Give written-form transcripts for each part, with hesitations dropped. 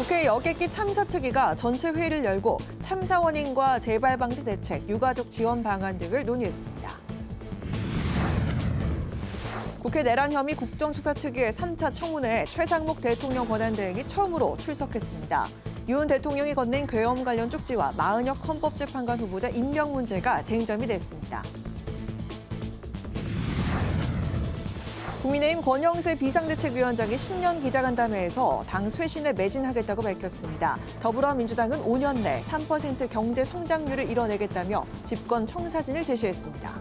국회 여객기 참사특위가 전체 회의를 열고 참사 원인과 재발 방지 대책, 유가족 지원 방안 등을 논의했습니다. 국회 내란 혐의 국정수사특위의 3차 청문회에 최상목 대통령 권한대행이 처음으로 출석했습니다. 윤 대통령이 건넨 계엄 관련 쪽지와 마은혁 헌법재판관 후보자 임명 문제가 쟁점이 됐습니다. 국민의힘 권영세 비상대책위원장이 10년 기자간담회에서 당 쇄신에 매진하겠다고 밝혔습니다. 더불어민주당은 5년 내 3% 경제 성장률을 이뤄내겠다며 집권 청사진을 제시했습니다.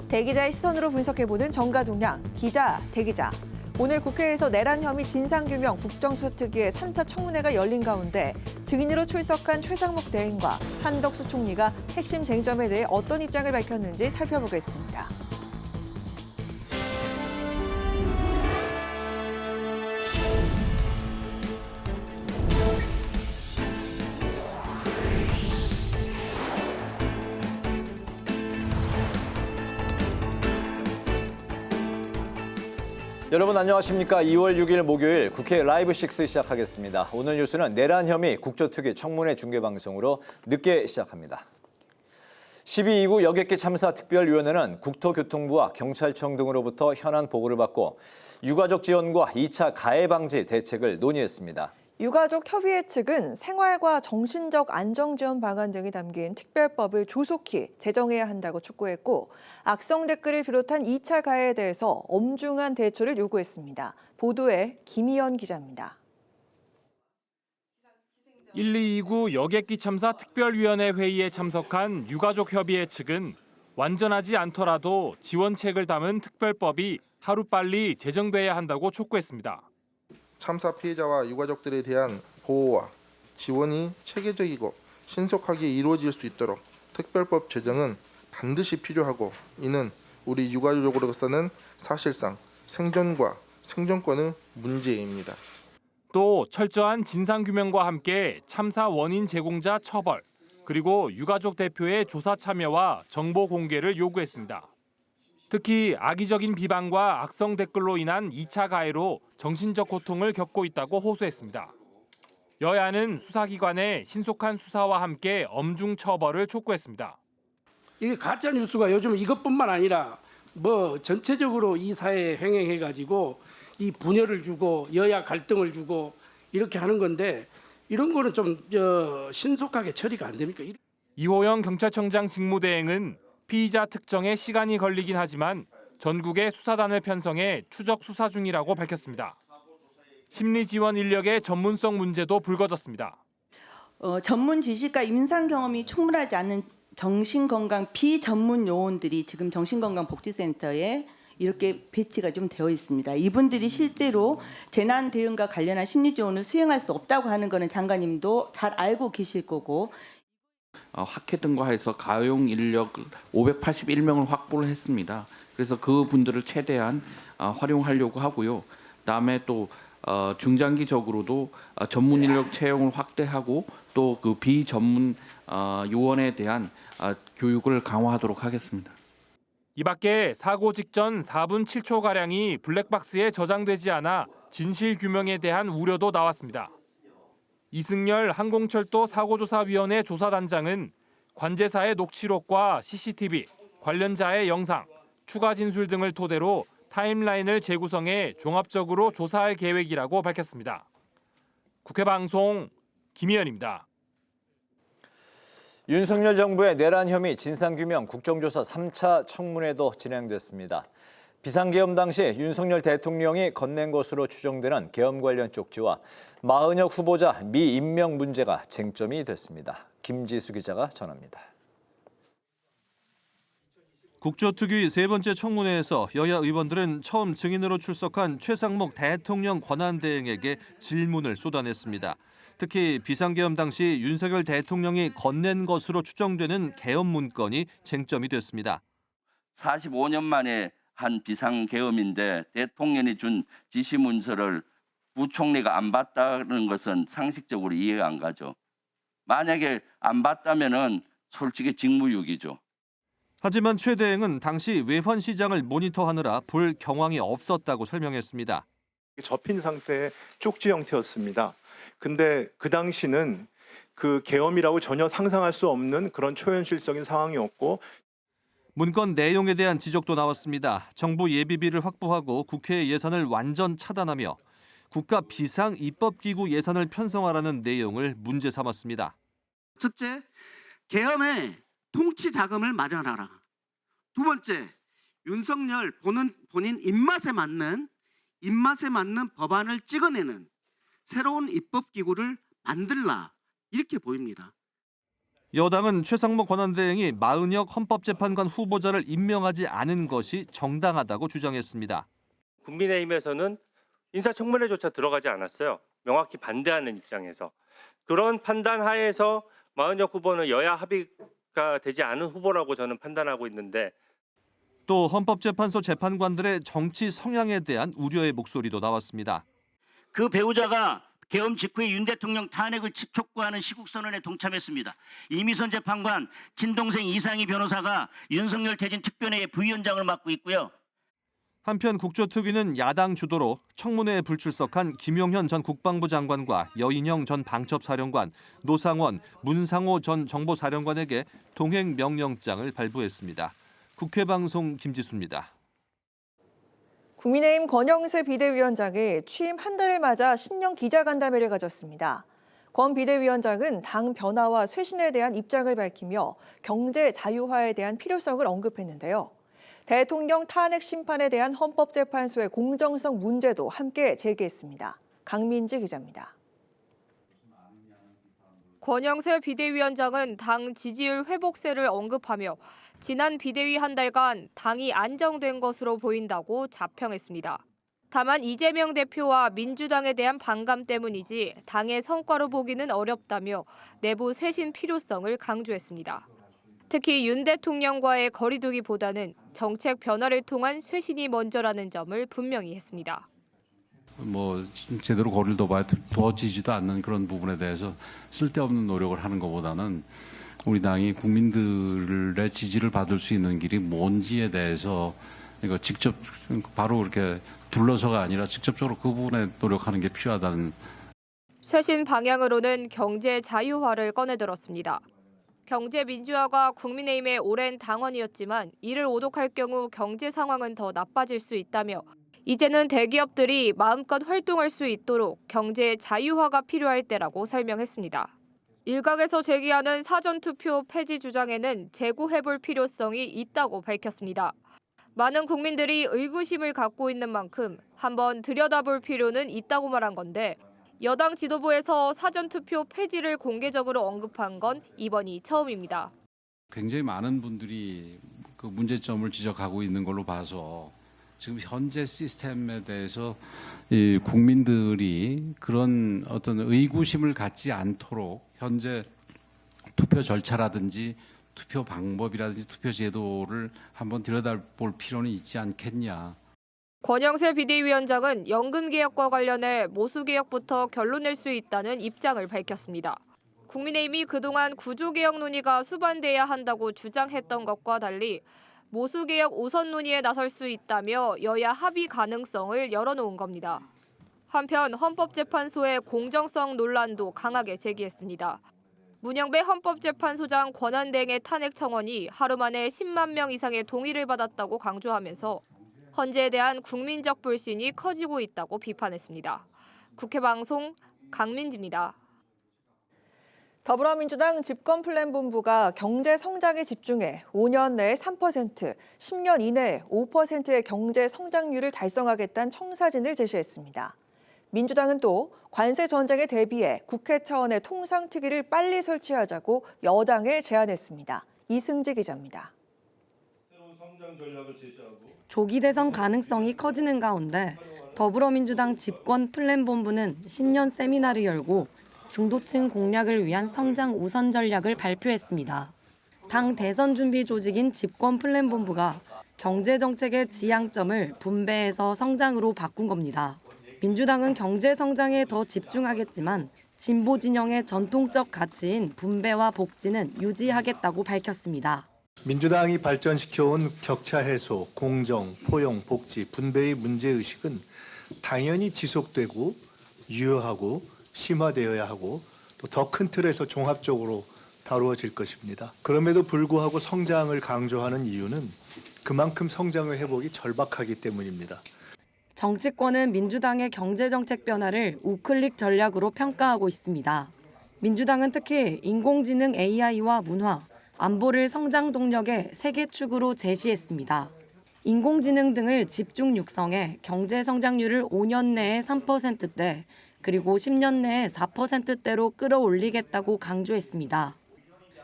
대기자의 시선으로 분석해보는 정가동량, 기자, 대기자. 오늘 국회에서 내란 혐의 진상규명 국정수사특위의 3차 청문회가 열린 가운데 증인으로 출석한 최상목 대행과 한덕수 총리가 핵심 쟁점에 대해 어떤 입장을 밝혔는지 살펴보겠습니다. 여러분 안녕하십니까. 2월 6일 목요일 국회 라이브 6 시작하겠습니다. 오늘 뉴스는 내란 혐의 국조특위 청문회 중계방송으로 늦게 시작합니다. 12.29 여객기 참사 특별위원회는 국토교통부와 경찰청 등으로부터 현안 보고를 받고 유가족 지원과 2차 가해 방지 대책을 논의했습니다. 유가족 협의회 측은 생활과 정신적 안정 지원 방안 등이 담긴 특별법을 조속히 제정해야 한다고 촉구했고 악성 댓글을 비롯한 2차 가해에 대해서 엄중한 대처를 요구했습니다. 보도에 김희연 기자입니다. 1229 여객기 참사 특별위원회 회의에 참석한 유가족협의회 측은 완전하지 않더라도 지원책을 담은 특별법이 하루빨리 제정돼야 한다고 촉구했습니다. 참사 피해자와 유가족들에 대한 보호와 지원이 체계적이고 신속하게 이루어질 수 있도록 특별법 제정은 반드시 필요하고 이는 우리 유가족으로서는 사실상 생존과 생존권의 문제입니다. 또 철저한 진상규명과 함께 참사 원인 제공자 처벌, 그리고 유가족 대표의 조사 참여와 정보 공개를 요구했습니다. 특히 악의적인 비방과 악성 댓글로 인한 2차 가해로 정신적 고통을 겪고 있다고 호소했습니다. 여야는 수사기관의 신속한 수사와 함께 엄중 처벌을 촉구했습니다. 이게 가짜 뉴스가 요즘 이것뿐만 아니라 전체적으로 이 사회에 횡행해가지고 이 분열을 주고 여야 갈등을 주고 이렇게 하는 건데 이런 거는 좀 신속하게 처리가 안 됩니까? 이호영 경찰청장 직무대행은 피의자 특정에 시간이 걸리긴 하지만 전국의 수사단을 편성해 추적 수사 중이라고 밝혔습니다. 심리 지원 인력의 전문성 문제도 불거졌습니다. 전문 지식과 임상 경험이 충분하지 않은 정신건강 비전문 요원들이 지금 정신건강복지센터에 이렇게 배치가 좀 되어 있습니다. 이분들이 실제로 재난 대응과 관련한 심리 지원을 수행할 수 없다고 하는 것은 장관님도 잘 알고 계실 거고. 학회 등과 해서 가용 인력 581명을 확보를 했습니다. 그래서 그 분들을 최대한 활용하려고 하고요. 그다음에 또 중장기적으로도 전문 인력 채용을 확대하고 또 그 비전문 요원에 대한 교육을 강화하도록 하겠습니다. 이 밖에 사고 직전 4분 7초가량이 블랙박스에 저장되지 않아 진실 규명에 대한 우려도 나왔습니다. 이승열 항공철도 사고조사위원회 조사단장은 관제사의 녹취록과 CCTV, 관련자의 영상, 추가 진술 등을 토대로 타임라인을 재구성해 종합적으로 조사할 계획이라고 밝혔습니다. 국회방송 김희연입니다. 윤석열 정부의 내란 혐의 진상규명 국정조사 3차 청문회도 진행됐습니다. 비상계엄 당시 윤석열 대통령이 건넨 것으로 추정되는 계엄 관련 쪽지와 마은혁 후보자 미임명 문제가 쟁점이 됐습니다. 김지수 기자가 전합니다. 국조특위 세 번째 청문회에서 여야 의원들은 처음 증인으로 출석한 최상목 대통령 권한대행에게 질문을 쏟아냈습니다. 특히 비상계엄 당시 윤석열 대통령이 건넨 것으로 추정되는 계엄 문건이 쟁점이 됐습니다. 45년 만에 한 비상계엄인데 대통령이 준 지시문서를 부총리가 안 봤다는 것은 상식적으로 이해가 안 가죠. 만약에 안 봤다면은 솔직히 직무유기죠. 하지만 최 대행은 당시 외환시장을 모니터하느라 볼 경황이 없었다고 설명했습니다. 접힌 상태의 쪽지 형태였습니다. 근데 그 당시는 그 계엄이라고 전혀 상상할 수 없는 그런 초현실적인 상황이었고, 문건 내용에 대한 지적도 나왔습니다. 정부 예비비를 확보하고 국회 예산을 완전 차단하며 국가 비상 입법기구 예산을 편성하라는 내용을 문제 삼았습니다. 첫째, 계엄의 통치 자금을 마련하라. 두 번째, 윤석열 본인 입맛에 맞는 법안을 찍어내는 새로운 입법기구를 만들라, 이렇게 보입니다. 여당은 최상목 권한대행이 마은혁 헌법재판관 후보자를 임명하지 않은 것이 정당하다고 주장했습니다. 국민의힘에서는 인사청문회조차 들어가지 않았어요. 명확히 반대하는 입장에서. 그런 판단 하에서 마은혁 후보는 여야 합의가 되지 않은 후보라고 저는 판단하고 있는데, 또 헌법재판소 재판관들의 정치 성향에 대한 우려의 목소리도 나왔습니다. 그 배우자가 계엄 직후에 윤 대통령 탄핵을 촉구하는 시국선언에 동참했습니다. 이미선 재판관, 친동생 이상희 변호사가 윤석열 퇴진 특별회의 부위원장을 맡고 있고요. 한편 국조특위는 야당 주도로 청문회에 불출석한 김용현 전 국방부 장관과 여인영 전 방첩사령관, 노상원, 문상호 전 정보사령관에게 동행 명령장을 발부했습니다. 국회방송 김지수입니다. 국민의힘 권영세 비대위원장이 취임 한 달을 맞아 신년 기자간담회를 가졌습니다. 권 비대위원장은 당 변화와 쇄신에 대한 입장을 밝히며 경제 자유화에 대한 필요성을 언급했는데요. 대통령 탄핵 심판에 대한 헌법재판소의 공정성 문제도 함께 제기했습니다. 강민지 기자입니다. 권영세 비대위원장은 당 지지율 회복세를 언급하며 지난 비대위 한 달간 당이 안정된 것으로 보인다고 자평했습니다. 다만 이재명 대표와 민주당에 대한 반감 때문이지 당의 성과로 보기는 어렵다며 내부 쇄신 필요성을 강조했습니다. 특히 윤 대통령과의 거리두기보다는 정책 변화를 통한 쇄신이 먼저라는 점을 분명히 했습니다. 제대로 거리를 두어지지도 않는 그런 부분에 대해서 쓸데없는 노력을 하는 것보다는 우리 당이 국민들의 지지를 받을 수 있는 길이 뭔지에 대해서 이거 직접 바로 그렇게 둘러서가 아니라 직접적으로 그 부분에 노력하는 게 필요하다는. 쇄신 방향으로는 경제 자유화를 꺼내들었습니다. 경제 민주화가 국민의힘의 오랜 당원이었지만 이를 오독할 경우 경제 상황은 더 나빠질 수 있다며 이제는 대기업들이 마음껏 활동할 수 있도록 경제 자유화가 필요할 때라고 설명했습니다. 일각에서 제기하는 사전투표 폐지 주장에는 재고해볼 필요성이 있다고 밝혔습니다. 많은 국민들이 의구심을 갖고 있는 만큼 한번 들여다볼 필요는 있다고 말한 건데 여당 지도부에서 사전투표 폐지를 공개적으로 언급한 건 이번이 처음입니다. 굉장히 많은 분들이 그 문제점을 지적하고 있는 걸로 봐서 지금 현재 시스템에 대해서 이 국민들이 그런 어떤 의구심을 갖지 않도록 현재 투표 절차라든지 투표 방법이라든지 투표 제도를 한번 들여다볼 필요는 있지 않겠냐. 권영세 비대위원장은 연금개혁과 관련해 모수개혁부터 결론 낼 수 있다는 입장을 밝혔습니다. 국민의힘이 그동안 구조개혁 논의가 수반돼야 한다고 주장했던 것과 달리 모수개혁 우선 논의에 나설 수 있다며 여야 합의 가능성을 열어놓은 겁니다. 한편 헌법재판소의 공정성 논란도 강하게 제기했습니다. 문영배 헌법재판소장 권한대행의 탄핵 청원이 하루 만에 10만 명 이상의 동의를 받았다고 강조하면서 헌재에 대한 국민적 불신이 커지고 있다고 비판했습니다. 국회방송 강민지입니다. 더불어민주당 집권플랜본부가 경제 성장에 집중해 5년 내에 3%, 10년 이내에 5%의 경제 성장률을 달성하겠다는 청사진을 제시했습니다. 민주당은 또 관세 전쟁에 대비해 국회 차원의 통상특위를 빨리 설치하자고 여당에 제안했습니다. 이승지 기자입니다. 조기 대선 가능성이 커지는 가운데 더불어민주당 집권플랜본부는 신년 세미나를 열고 중도층 공략을 위한 성장 우선 전략을 발표했습니다. 당 대선 준비 조직인 집권플랜본부가 경제정책의 지향점을 분배해서 성장으로 바꾼 겁니다. 민주당은 경제 성장에 더 집중하겠지만 진보 진영의 전통적 가치인 분배와 복지는 유지하겠다고 밝혔습니다. 민주당이 발전시켜온 격차 해소, 공정, 포용, 복지, 분배의 문제의식은 당연히 지속되고 유효하고 심화되어야 하고 또 더 큰 틀에서 종합적으로 다루어질 것입니다. 그럼에도 불구하고 성장을 강조하는 이유는 그만큼 성장의 회복이 절박하기 때문입니다. 정치권은 민주당의 경제정책 변화를 우클릭 전략으로 평가하고 있습니다. 민주당은 특히 인공지능 AI와 문화, 안보를 성장 동력의 세 개 축으로 제시했습니다. 인공지능 등을 집중 육성해 경제 성장률을 5년 내에 3%대, 그리고 10년 내에 4%대로 끌어올리겠다고 강조했습니다.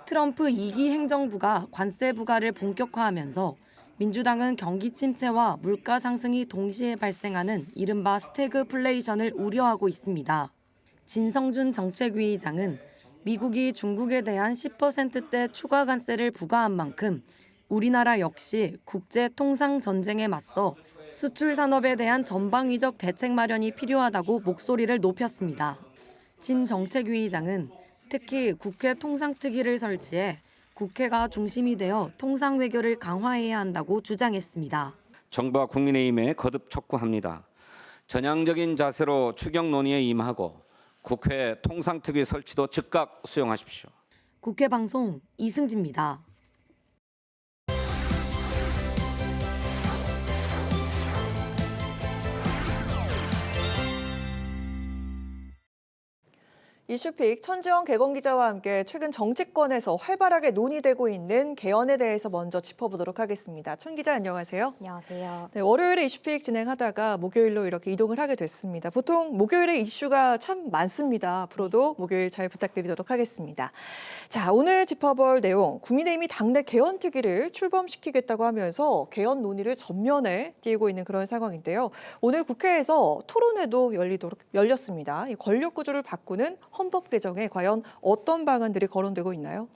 트럼프 2기 행정부가 관세 부과를 본격화하면서 민주당은 경기 침체와 물가 상승이 동시에 발생하는 이른바 스태그플레이션을 우려하고 있습니다. 진성준 정책위의장은 미국이 중국에 대한 10%대 추가 관세를 부과한 만큼 우리나라 역시 국제 통상 전쟁에 맞서 수출 산업에 대한 전방위적 대책 마련이 필요하다고 목소리를 높였습니다. 진 정책위의장은 특히 국회 통상특위를 설치해 국회가 중심이 되어 통상 외교를 강화해야 한다고 주장했습니다. 정부와 국민의힘에 거듭 촉구합니다. 전향적인 자세로 추경 논의에 임하고 국회 통상특위 설치도 즉각 수용하십시오. 국회 방송 이승지입니다. 이슈픽 천지영 개건기자와 함께 최근 정치권에서 활발하게 논의되고 있는 개헌에 대해서 먼저 짚어보도록 하겠습니다. 천 기자 안녕하세요. 안녕하세요. 네, 월요일에 이슈픽 진행하다가 목요일로 이렇게 이동을 하게 됐습니다. 보통 목요일에 이슈가 참 많습니다. 앞으로도 목요일 잘 부탁드리도록 하겠습니다. 자, 오늘 짚어볼 내용, 국민의힘이 당내 개헌특위를 출범시키겠다고 하면서 개헌 논의를 전면에 띄우고 있는 그런 상황인데요. 오늘 국회에서 토론회도 열렸습니다. 이 권력 구조를 바꾸는 헌법 개정에 과연 어떤 방안들이 거론되고 있나요?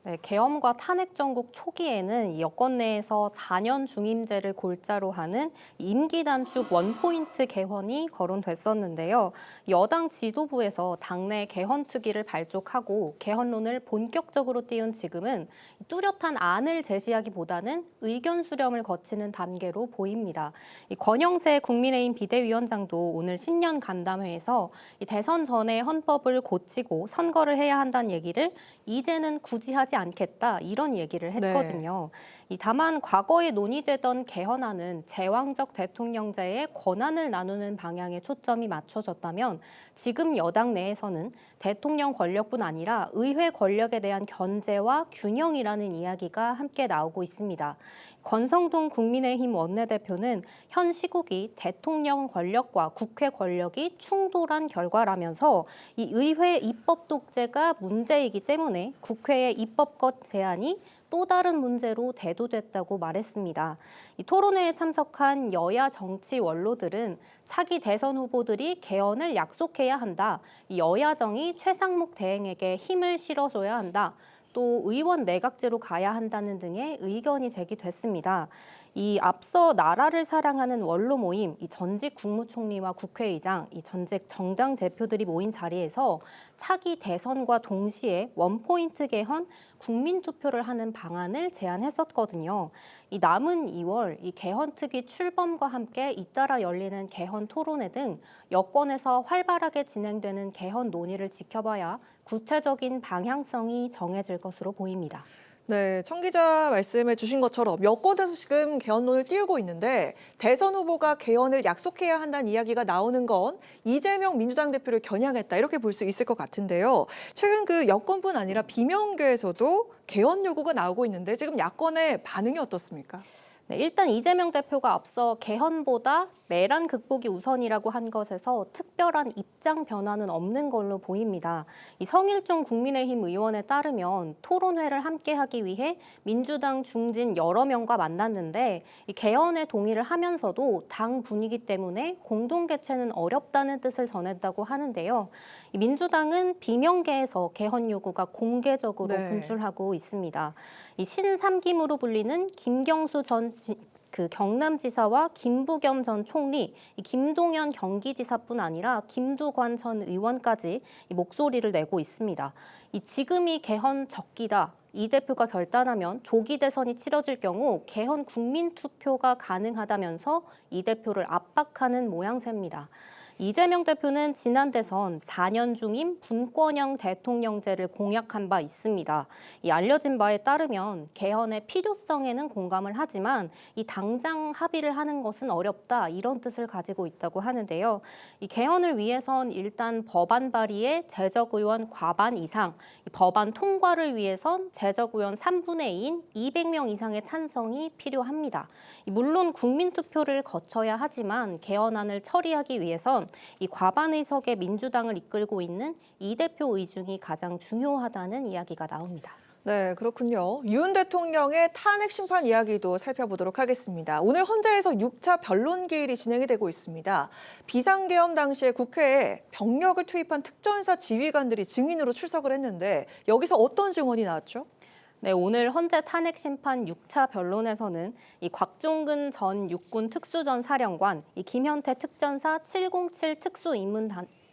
네, 계엄과 탄핵 정국 초기에는 여권 내에서 4년 중임제를 골자로 하는 임기 단축 원포인트 개헌이 거론됐었는데요. 여당 지도부에서 당내 개헌특위를 발족하고 개헌론을 본격적으로 띄운 지금은 뚜렷한 안을 제시하기보다는 의견 수렴을 거치는 단계로 보입니다. 권영세 국민의힘 비대위원장도 오늘 신년 간담회에서 대선 전에 헌법을 고치고 선거를 해야 한다는 얘기를 이제는 굳이 하지 않겠다 이런 얘기를 했거든요. 네. 다만 과거에 논의되던 개헌안은 제왕적 대통령제의 권한을 나누는 방향에 초점이 맞춰졌다면 지금 여당 내에서는 대통령 권력뿐 아니라 의회 권력에 대한 견제와 균형이라는 이야기가 함께 나오고 있습니다. 권성동 국민의힘 원내대표는 현 시국이 대통령 권력과 국회 권력이 충돌한 결과라면서 이 의회 입법 독재가 문제이기 때문에 국회의 입법권 제한이 또 다른 문제로 대두됐다고 말했습니다. 이 토론회에 참석한 여야 정치 원로들은 차기 대선 후보들이 개헌을 약속해야 한다. 이 여야정이 최상목 대행에게 힘을 실어줘야 한다. 또 의원 내각제로 가야 한다는 등의 의견이 제기됐습니다. 이 앞서 나라를 사랑하는 원로 모임, 이 전직 국무총리와 국회의장, 이 전직 정당 대표들이 모인 자리에서 차기 대선과 동시에 원포인트 개헌, 국민투표를 하는 방안을 제안했었거든요. 이 남은 2월 이 개헌특위 출범과 함께 잇따라 열리는 개헌 토론회 등 여권에서 활발하게 진행되는 개헌 논의를 지켜봐야 구체적인 방향성이 정해질 것으로 보입니다. 네, 천 기자 말씀해 주신 것처럼 여권에서 지금 개헌론을 띄우고 있는데 대선 후보가 개헌을 약속해야 한다는 이야기가 나오는 건 이재명 민주당 대표를 겨냥했다 이렇게 볼 수 있을 것 같은데요. 최근 그 여권뿐 아니라 비명계에서도 개헌 요구가 나오고 있는데 지금 야권의 반응이 어떻습니까? 네, 일단 이재명 대표가 앞서 개헌보다 내란 극복이 우선이라고 한 것에서 특별한 입장 변화는 없는 걸로 보입니다. 이 성일종 국민의힘 의원에 따르면 토론회를 함께 하기 위해 민주당 중진 여러 명과 만났는데 이 개헌에 동의를 하면서도 당 분위기 때문에 공동 개최는 어렵다는 뜻을 전했다고 하는데요. 이 민주당은 비명계에서 개헌 요구가 공개적으로 분출하고 있습니다. 이 신삼김으로 불리는 김경수 전 경남지사와 김부겸 전 총리, 김동연 경기지사뿐 아니라 김두관 전 의원까지 목소리를 내고 있습니다. 지금이 개헌 적기다. 이 대표가 결단하면 조기 대선이 치러질 경우 개헌 국민투표가 가능하다면서 이 대표를 압박하는 모양새입니다. 이재명 대표는 지난 대선 4년 중임 분권형 대통령제를 공약한 바 있습니다. 이 알려진 바에 따르면 개헌의 필요성에는 공감을 하지만 이 당장 합의를 하는 것은 어렵다 이런 뜻을 가지고 있다고 하는데요. 이 개헌을 위해선 일단 법안 발의에 재적의원 과반 이상, 법안 통과를 위해선 재적의원 3분의 2인 200명 이상의 찬성이 필요합니다. 물론 국민투표를 거쳐야 하지만 개헌안을 처리하기 위해선 이 과반 의석의 민주당을 이끌고 있는 이 대표 의중이 가장 중요하다는 이야기가 나옵니다. 네, 그렇군요. 윤 대통령의 탄핵 심판 이야기도 살펴보도록 하겠습니다. 오늘 헌재에서 6차 변론 기일이 진행이 되고 있습니다. 비상계엄 당시에 국회에 병력을 투입한 특전사 지휘관들이 증인으로 출석을 했는데 여기서 어떤 증언이 나왔죠? 네, 오늘 헌재 탄핵 심판 6차 변론에서는 이 곽종근 전 육군 특수전 사령관, 이 김현태 특전사 707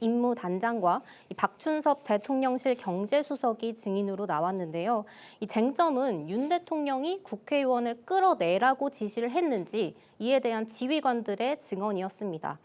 임무단장과 이 박춘섭 대통령실 경제수석이 증인으로 나왔는데요. 이 쟁점은 윤 대통령이 국회의원을 끌어내라고 지시를 했는지 이에 대한 지휘관들의 증언이었습니다.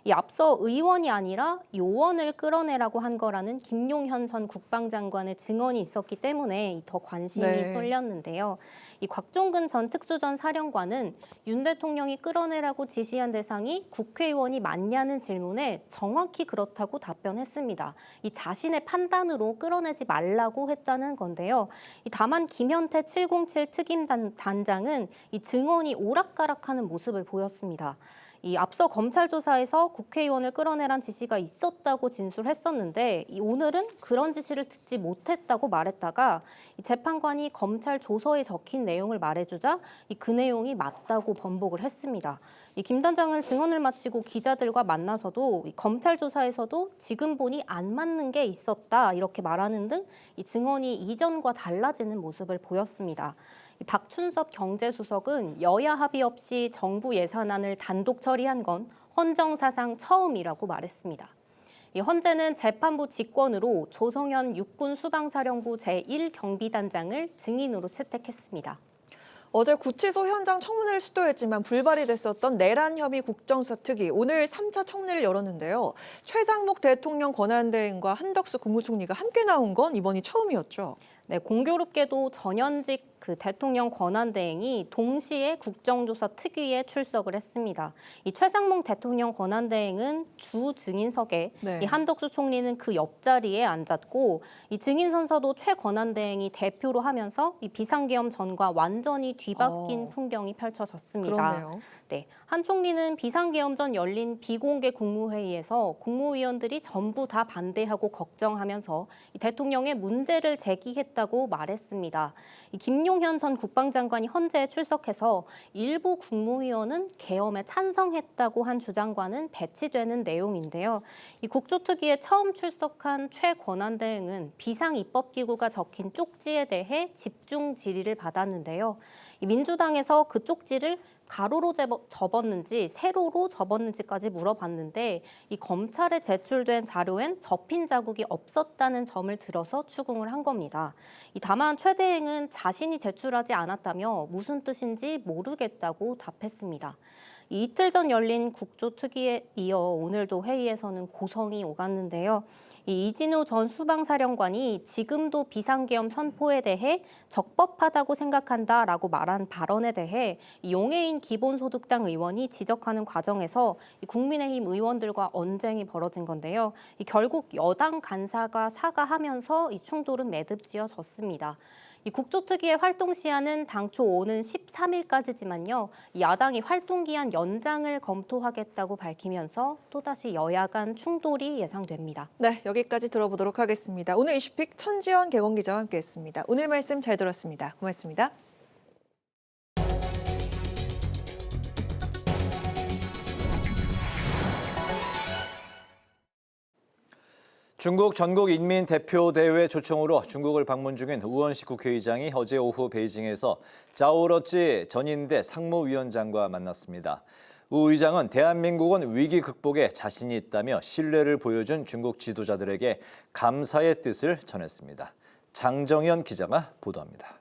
이 앞서 의원이 아니라 요원을 끌어내라고 한 거라는 김용현 전 국방장관의 증언이 있었기 때문에 더 관심이 쏠렸는데요. 이 곽종근 전 특수전 사령관은 윤 대통령이 끌어내라고 지시한 대상이 국회의원이 맞냐는 질문에 정확히 그렇다고 답변했습니다. 이 자신의 판단으로 끌어내지 말라고 했다는 건데요. 다만 김현태 707 특임단장은 이 증언이 오락가락하는 모습을 보였습니다. 이 앞서 검찰 조사에서 국회의원을 끌어내란 지시가 있었다고 진술했었는데 오늘은 그런 지시를 듣지 못했다고 말했다가 재판관이 검찰 조서에 적힌 내용을 말해주자 그 내용이 맞다고 번복을 했습니다. 김 단장은 증언을 마치고 기자들과 만나서도 검찰 조사에서도 지금 보니 안 맞는 게 있었다 이렇게 말하는 등 이 증언이 이전과 달라지는 모습을 보였습니다. 박춘섭 경제수석은 여야 합의 없이 정부 예산안을 단독 처리한 건 헌정사상 처음이라고 말했습니다. 헌재는 재판부 직권으로 조성현 육군수방사령부 제1경비단장을 증인으로 채택했습니다. 어제 구치소 현장 청문회를 시도했지만 불발이 됐었던 내란 혐의 국정수사 특위 오늘 3차 청문회를 열었는데요. 최상목 대통령 권한대행과 한덕수 국무총리가 함께 나온 건 이번이 처음이었죠. 네, 공교롭게도 전현직 대통령 권한대행이 동시에 국정조사 특위에 출석을 했습니다. 이 최상목 대통령 권한대행은 주 증인석에 이 한덕수 총리는 그 옆자리에 앉았고 이 증인 선서도 최 권한대행이 대표로 하면서 이 비상계엄 전과 완전히 뒤바뀐 풍경이 펼쳐졌습니다. 그러네요. 네, 한 총리는 비상계엄 전 열린 비공개 국무회의에서 국무위원들이 전부 다 반대하고 걱정하면서 이 대통령의 문제를 제기했다고 말했습니다. 이 김용현 전 국방장관이 헌재에 출석해서 일부 국무위원은 계엄에 찬성했다고 한 주장과는 배치되는 내용인데요. 이 국조특위에 처음 출석한 최 권한대행은 비상입법기구가 적힌 쪽지에 대해 집중 질의를 받았는데요. 이 민주당에서 그 쪽지를 가로로 접었는지 세로로 접었는지까지 물어봤는데 이 검찰에 제출된 자료엔 접힌 자국이 없었다는 점을 들어서 추궁을 한 겁니다. 다만 최 대행은 자신이 제출하지 않았다며 무슨 뜻인지 모르겠다고 답했습니다. 이틀 전 열린 국조특위에 이어 오늘도 회의에서는 고성이 오갔는데요. 이진우 전 수방사령관이 지금도 비상계엄 선포에 대해 적법하다고 생각한다라고 말한 발언에 대해 용해인 기본소득당 의원이 지적하는 과정에서 국민의힘 의원들과 언쟁이 벌어진 건데요. 결국 여당 간사가 사과하면서 이 충돌은 매듭지어졌습니다. 이 국조특위의 활동 시한은 당초 오는 13일까지지만요. 야당이 활동 기한 연장을 검토하겠다고 밝히면서 또다시 여야 간 충돌이 예상됩니다. 네, 여기까지 들어보도록 하겠습니다. 오늘 이슈픽 천지연 개공기자와 함께했습니다. 오늘 말씀 잘 들었습니다. 고맙습니다. 중국 전국인민대표대회 초청으로 중국을 방문 중인 우원식 국회의장이 어제 오후 베이징에서 자오러찌 전인대 상무위원장과 만났습니다. 우 의장은 대한민국은 위기 극복에 자신이 있다며 신뢰를 보여준 중국 지도자들에게 감사의 뜻을 전했습니다. 장정현 기자가 보도합니다.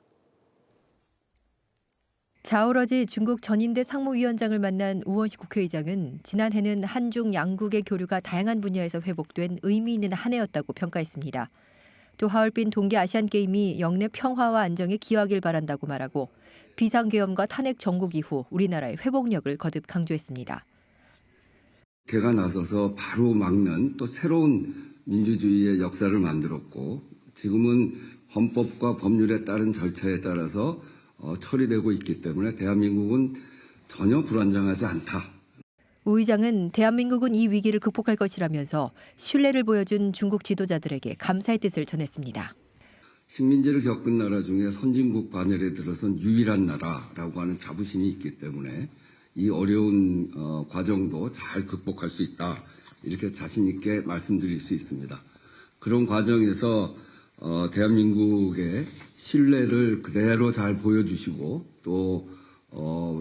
자오러지 중국 전인대 상무위원장을 만난 우원식 국회의장은 지난해는 한중 양국의 교류가 다양한 분야에서 회복된 의미 있는 한 해였다고 평가했습니다. 또 하얼빈 동계아시안게임이 영내 평화와 안정에 기여하길 바란다고 말하고 비상계엄과 탄핵 정국 이후 우리나라의 회복력을 거듭 강조했습니다. 개가 나서서 바로 막는 또 새로운 민주주의의 역사를 만들었고 지금은 헌법과 법률에 따른 절차에 따라서 처리되고 있기 때문에 대한민국은 전혀 불안정하지 않다. 우 의장은 대한민국은 이 위기를 극복할 것이라면서 신뢰를 보여준 중국 지도자들에게 감사의 뜻을 전했습니다. 식민지를 겪은 나라 중에 선진국 반열에 들어선 유일한 나라라고 하는 자부심이 있기 때문에 이 어려운 과정도 잘 극복할 수 있다. 이렇게 자신 있게 말씀드릴 수 있습니다. 그런 과정에서 대한민국의 신뢰를 그대로 잘 보여주시고 또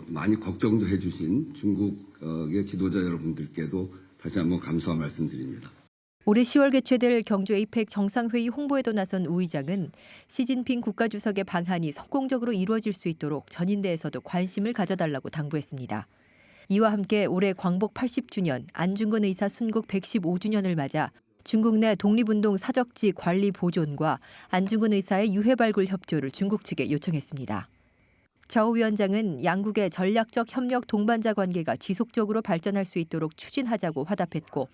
많이 걱정도 해주신 중국의 지도자 여러분들께도 다시 한번 감사의 말씀드립니다. 올해 10월 개최될 경주 에이펙 정상회의 홍보에도 나선 우 의장은 시진핑 국가주석의 방한이 성공적으로 이루어질 수 있도록 전인대에서도 관심을 가져달라고 당부했습니다. 이와 함께 올해 광복 80주년, 안중근 의사 순국 115주년을 맞아 중국 내 독립운동 사적지 관리 보존과 안중근 의사의 유해 발굴 협조를 중국 측에 요청했습니다. 자 위원장은 양국의 전략적 협력 동반자 관계가 지속적으로 발전할 수 있도록 추진하자고 화답했고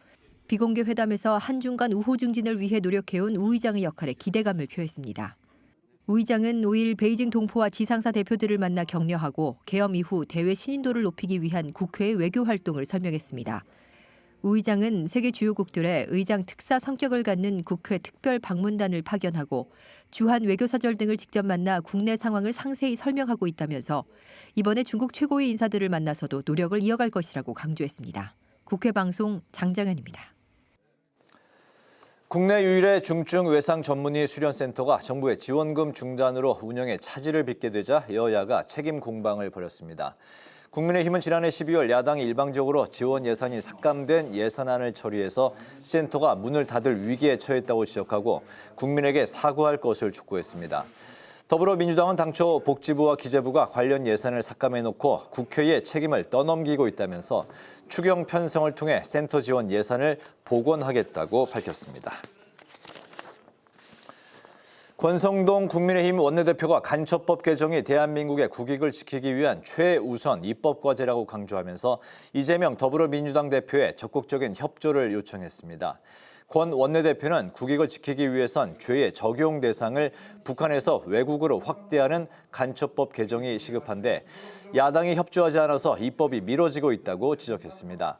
비공개 회담에서 한중 간 우호 증진을 위해 노력해온 우 의장의 역할에 기대감을 표했습니다. 우 의장은 5일 베이징 동포와 지상사 대표들을 만나 격려하고 개엄 이후 대외 신인도를 높이기 위한 국회의 외교 활동을 설명했습니다. 우 의장은 세계 주요국들의 의장 특사 성격을 갖는 국회 특별 방문단을 파견하고 주한 외교사절 등을 직접 만나 국내 상황을 상세히 설명하고 있다면서 이번에 중국 최고위 인사들을 만나서도 노력을 이어갈 것이라고 강조했습니다. 국회 방송 장정현입니다. 국내 유일의 중증 외상 전문의 수련센터가 정부의 지원금 중단으로 운영에 차질을 빚게 되자 여야가 책임 공방을 벌였습니다. 국민의힘은 지난해 12월 야당이 일방적으로 지원 예산이 삭감된 예산안을 처리해서 센터가 문을 닫을 위기에 처했다고 지적하고 국민에게 사과할 것을 촉구했습니다. 더불어민주당은 당초 복지부와 기재부가 관련 예산을 삭감해놓고 국회에 책임을 떠넘기고 있다면서 추경 편성을 통해 센터 지원 예산을 복원하겠다고 밝혔습니다. 권성동 국민의힘 원내대표가 간첩법 개정이 대한민국의 국익을 지키기 위한 최우선 입법과제라고 강조하면서 이재명 더불어민주당 대표의 적극적인 협조를 요청했습니다. 권 원내대표는 국익을 지키기 위해선 죄의 적용 대상을 북한에서 외국으로 확대하는 간첩법 개정이 시급한데 야당이 협조하지 않아서 입법이 미뤄지고 있다고 지적했습니다.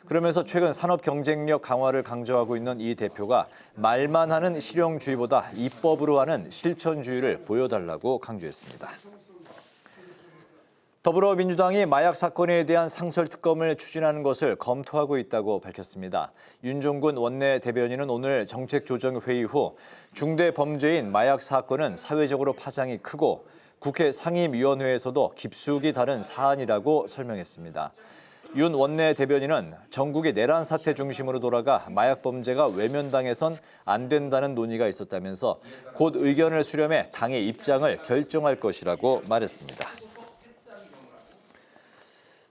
그러면서 최근 산업 경쟁력 강화를 강조하고 있는 이 대표가 말만 하는 실용주의보다 입법으로 하는 실천주의를 보여달라고 강조했습니다. 더불어민주당이 마약 사건에 대한 상설특검을 추진하는 것을 검토하고 있다고 밝혔습니다. 윤종군 원내대변인은 오늘 정책조정회의 후 중대 범죄인 마약 사건은 사회적으로 파장이 크고 국회 상임위원회에서도 깊숙이 다른 사안이라고 설명했습니다. 윤 원내대변인은 전국이 내란 사태 중심으로 돌아가 마약 범죄가 외면당해선 안 된다는 논의가 있었다면서 곧 의견을 수렴해 당의 입장을 결정할 것이라고 말했습니다.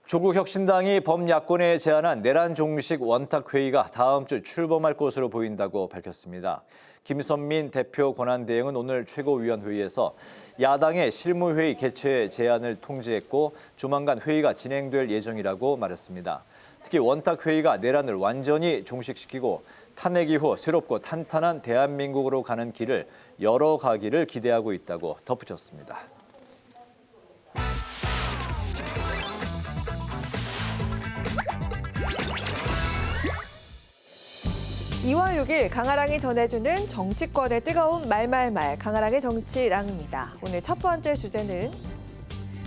조국 혁신당이 범야권에 제안한 내란 종식 원탁회의가 다음 주 출범할 것으로 보인다고 밝혔습니다. 김선민 대표 권한대행은 오늘 최고위원회의에서 야당의 실무회의 개최 제안을 통지했고 조만간 회의가 진행될 예정이라고 말했습니다. 특히 원탁회의가 내란을 완전히 종식시키고 탄핵 이후 새롭고 탄탄한 대한민국으로 가는 길을 열어가기를 기대하고 있다고 덧붙였습니다. 2월 6일 강아랑이 전해주는 정치권의 뜨거운 말말말 강아랑의 정치랑입니다. 오늘 첫 번째 주제는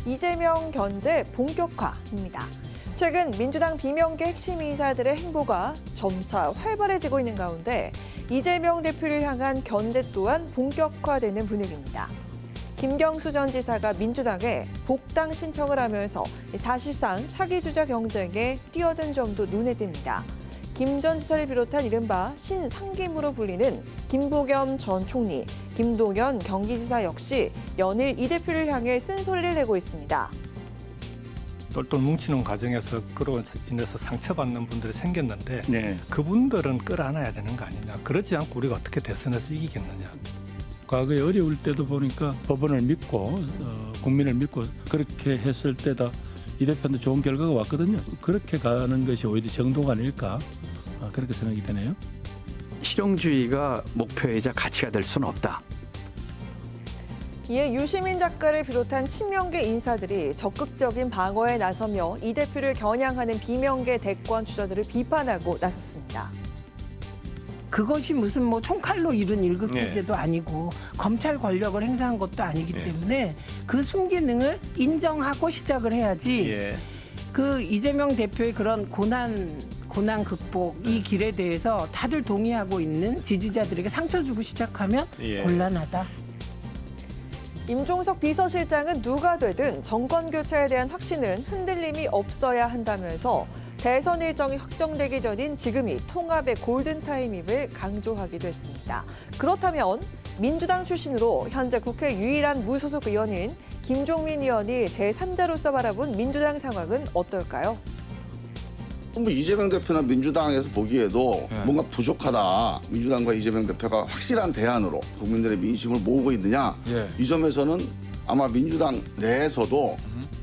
이재명 견제 본격화입니다. 최근 민주당 비명계 핵심 인사들의 행보가 점차 활발해지고 있는 가운데 이재명 대표를 향한 견제 또한 본격화되는 분위기입니다. 김경수 전 지사가 민주당에 복당 신청을 하면서 사실상 차기 주자 경쟁에 뛰어든 점도 눈에 띕니다. 김 전 지사를 비롯한 이른바 신상김으로 불리는 김부겸 전 총리, 김동연 경기지사 역시 연일 이 대표를 향해 쓴소리를 내고 있습니다. 똘똘 뭉치는 과정에서 그로 인해서 상처받는 분들이 생겼는데 그분들은 끌어안아야 되는 거 아니냐. 그렇지 않고 우리가 어떻게 대선에서 이기겠느냐. 과거에 어려울 때도 보니까 법원을 믿고 국민을 믿고 그렇게 했을 때다 이 대표한테 좋은 결과가 왔거든요. 그렇게 가는 것이 오히려 정도가 아닐까 그렇게 생각이 되네요. 실용주의가 목표이자 가치가 될 수는 없다. 이에 유시민 작가를 비롯한 친명계 인사들이 적극적인 방어에 나서며 이 대표를 겨냥하는 비명계 대권 주자들을 비판하고 나섰습니다. 그것이 무슨 뭐 총칼로 이룬 일급 체제도 아니고 검찰 권력을 행사한 것도 아니기 때문에 그 순기능을 인정하고 시작을 해야지. 그 이재명 대표의 그런 고난 극복 이 길에 대해서 다들 동의하고 있는 지지자들에게 상처 주고 시작하면 곤란하다. 임종석 비서실장은 누가 되든 정권 교체에 대한 확신은 흔들림이 없어야 한다면서 대선 일정이 확정되기 전인 지금이 통합의 골든타임임을 강조하기도 했습니다. 그렇다면 민주당 출신으로 현재 국회 유일한 무소속 의원인 김종민 의원이 제3자로서 바라본 민주당 상황은 어떨까요? 뭐 이재명 대표나 민주당에서 보기에도 뭔가 부족하다. 민주당과 이재명 대표가 확실한 대안으로 국민들의 민심을 모으고 있느냐. 이 점에서는 아마 민주당 내에서도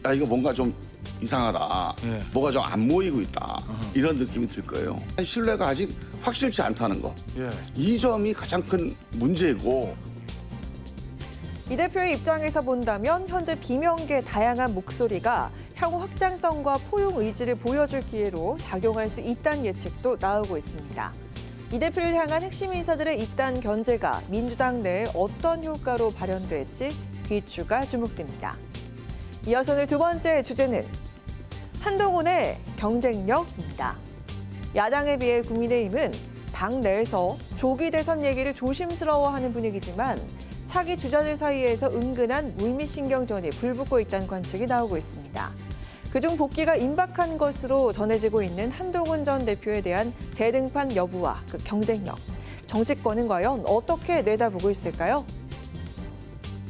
야 이거 뭔가 좀 이상하다. 뭐가 좀 안 모이고 있다. 이런 느낌이 들 거예요. 신뢰가 아직 확실치 않다는 거. 이 점이 가장 큰 문제고. 이 대표의 입장에서 본다면 현재 비명계 다양한 목소리가 향후 확장성과 포용 의지를 보여줄 기회로 작용할 수 있다는 예측도 나오고 있습니다. 이 대표를 향한 핵심 인사들의 입단 견제가 민주당 내에 어떤 효과로 발현될지 귀추가 주목됩니다. 이어서 오늘 두 번째 주제는 한동훈의 경쟁력입니다. 야당에 비해 국민의힘은 당 내에서 조기 대선 얘기를 조심스러워하는 분위기지만 차기 주자들 사이에서 은근한 물밑신경전이 불붙고 있다는 관측이 나오고 있습니다. 그중 복귀가 임박한 것으로 전해지고 있는 한동훈 전 대표에 대한 재등판 여부와 그 경쟁력, 정치권은 과연 어떻게 내다보고 있을까요?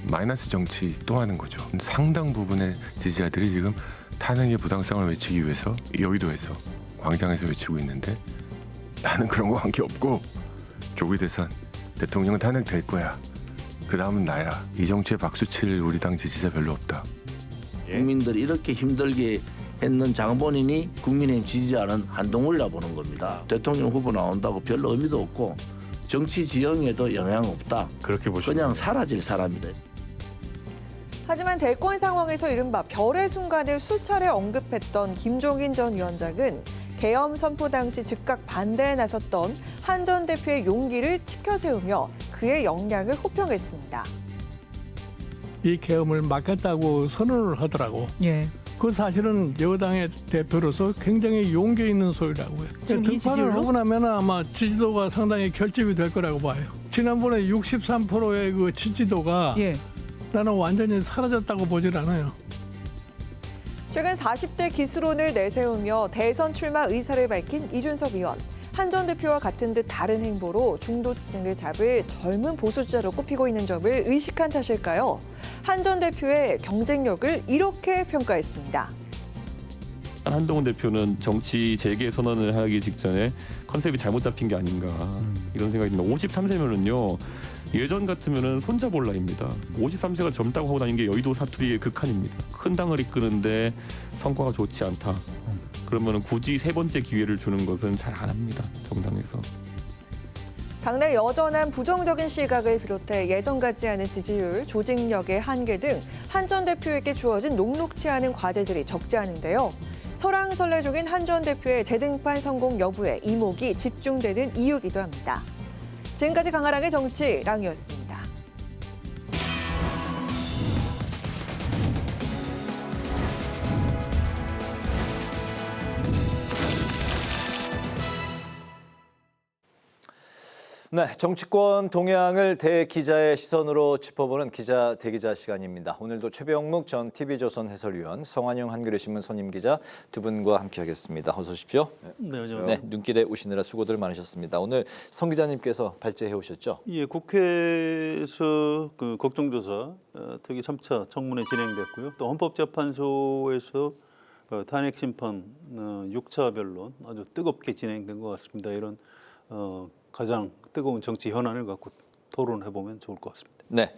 마이너스 정치 또 하는 거죠. 상당 부분의 지지자들이 지금 탄핵의 부당성을 외치기 위해서 여의도에서 광장에서 외치고 있는데 나는 그런 거 관계없고 조기 대선 대통령은 탄핵될 거야. 그 다음은 나야. 이 정치에 박수칠 우리 당 지지자 별로 없다. 국민들이 이렇게 힘들게 했는 장본인이 국민의힘 지지자는 한동훈이라 보는 겁니다. 대통령 후보 나온다고 별로 의미도 없고 정치 지형에도 영향 없다. 그렇게 보시면 그냥 사라질 사람이다. 하지만 대권 상황에서 이른바 별의 순간을 수차례 언급했던 김종인 전 위원장은 계엄 선포 당시 즉각 반대에 나섰던 한 전 대표의 용기를 치켜세우며 그의 역량을 호평했습니다. 이 계엄을 막겠다고 선언을 하더라고. 그 사실은 여당의 대표로서 굉장히 용기 있는 소리라고요. 등판을 하고 나면 아마 지지도가 상당히 결집이 될 거라고 봐요. 지난번에 63%의 그 지지도가 나는 완전히 사라졌다고 보질 않아요. 최근 40대 기수론을 내세우며 대선 출마 의사를 밝힌 이준석 의원. 한 전 대표와 같은 듯 다른 행보로 중도층을 잡을 젊은 보수주자로 꼽히고 있는 점을 의식한 탓일까요? 한 전 대표의 경쟁력을 이렇게 평가했습니다. 한동훈 대표는 정치 재개 선언을 하기 직전에 컨셉이 잘못 잡힌 게 아닌가 이런 생각이 듭니다. 53세면은요. 예전 같으면은 손자볼라입니다. 53세가 젊다고 하고 다니는 게 여의도 사투리의 극한입니다. 큰 당을 이끄는데 성과가 좋지 않다. 그러면 굳이 세 번째 기회를 주는 것은 잘 안 합니다. 정당에서. 당내 여전한 부정적인 시각을 비롯해 예전 같지 않은 지지율, 조직력의 한계 등 한 전 대표에게 주어진 녹록치 않은 과제들이 적지 않은데요. 설왕설래 중인 한 전 대표의 재등판 성공 여부에 이목이 집중되는 이유기도 합니다. 지금까지 강아랑의 정치랑이었습니다. 네, 정치권 동향을 대기자의 시선으로 짚어보는 기자 대기자 시간입니다. 오늘도 최병묵 전 TV조선 해설위원, 성환영 한겨레신문 선임기자 두 분과 함께하겠습니다. 어서 오십시오. 네, 안녕하세요. 네, 눈길에 오시느라 수고들 많으셨습니다. 오늘 성 기자님께서 발제해 오셨죠? 예, 국회에서 그 국정조사 특히 3차 청문회 진행됐고요. 또 헌법재판소에서 탄핵 심판 6차 변론 아주 뜨겁게 진행된 것 같습니다. 이런 가장 뜨거운 정치 현안을 갖고 토론해 보면 좋을 것 같습니다. 네.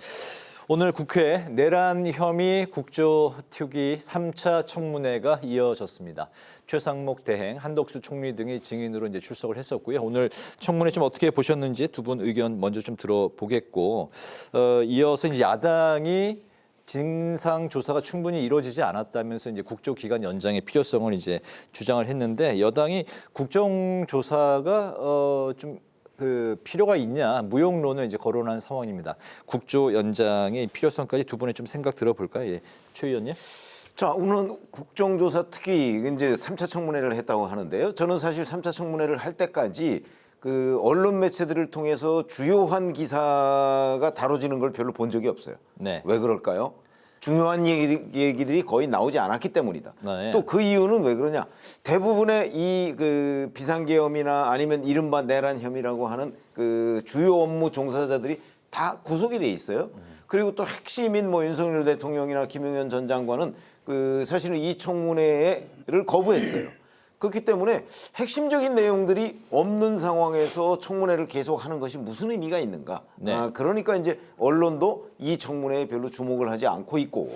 오늘 국회 내란 혐의 국조특위 3차 청문회가 이어졌습니다. 최상목 대행, 한덕수 총리 등이 증인으로 이제 출석을 했었고요. 오늘 청문회 좀 어떻게 보셨는지 두 분 의견 먼저 좀 들어보겠고, 이어서 이제 야당이 진상 조사가 충분히 이루어지지 않았다면서 이제 국조기간 연장의 필요성을 이제 주장을 했는데, 여당이 국정조사가 좀 필요가 있냐 무용론을 이제 거론한 상황입니다. 국조 연장의 필요성까지 두 분의 좀 생각 들어볼까요? 예. 최 의원님. 자, 오늘 국정조사 특위 이제 3차 청문회를 했다고 하는데요. 저는 사실 3차 청문회를 할 때까지 그 언론 매체들을 통해서 주요한 기사가 다뤄지는 걸 별로 본 적이 없어요. 네. 왜 그럴까요? 중요한 얘기들이 거의 나오지 않았기 때문이다. 네. 또 그 이유는 왜 그러냐? 대부분의 이 그 비상계엄이나 아니면 이른바 내란 혐의라고 하는 그 주요 업무 종사자들이 다 구속이 돼 있어요. 그리고 또 핵심인 뭐 윤석열 대통령이나 김용현 전 장관은 그 사실은 이 청문회를 거부했어요. 그렇기 때문에 핵심적인 내용들이 없는 상황에서 청문회를 계속하는 것이 무슨 의미가 있는가? 네. 그러니까 이제 언론도 이 청문회에 별로 주목을 하지 않고 있고,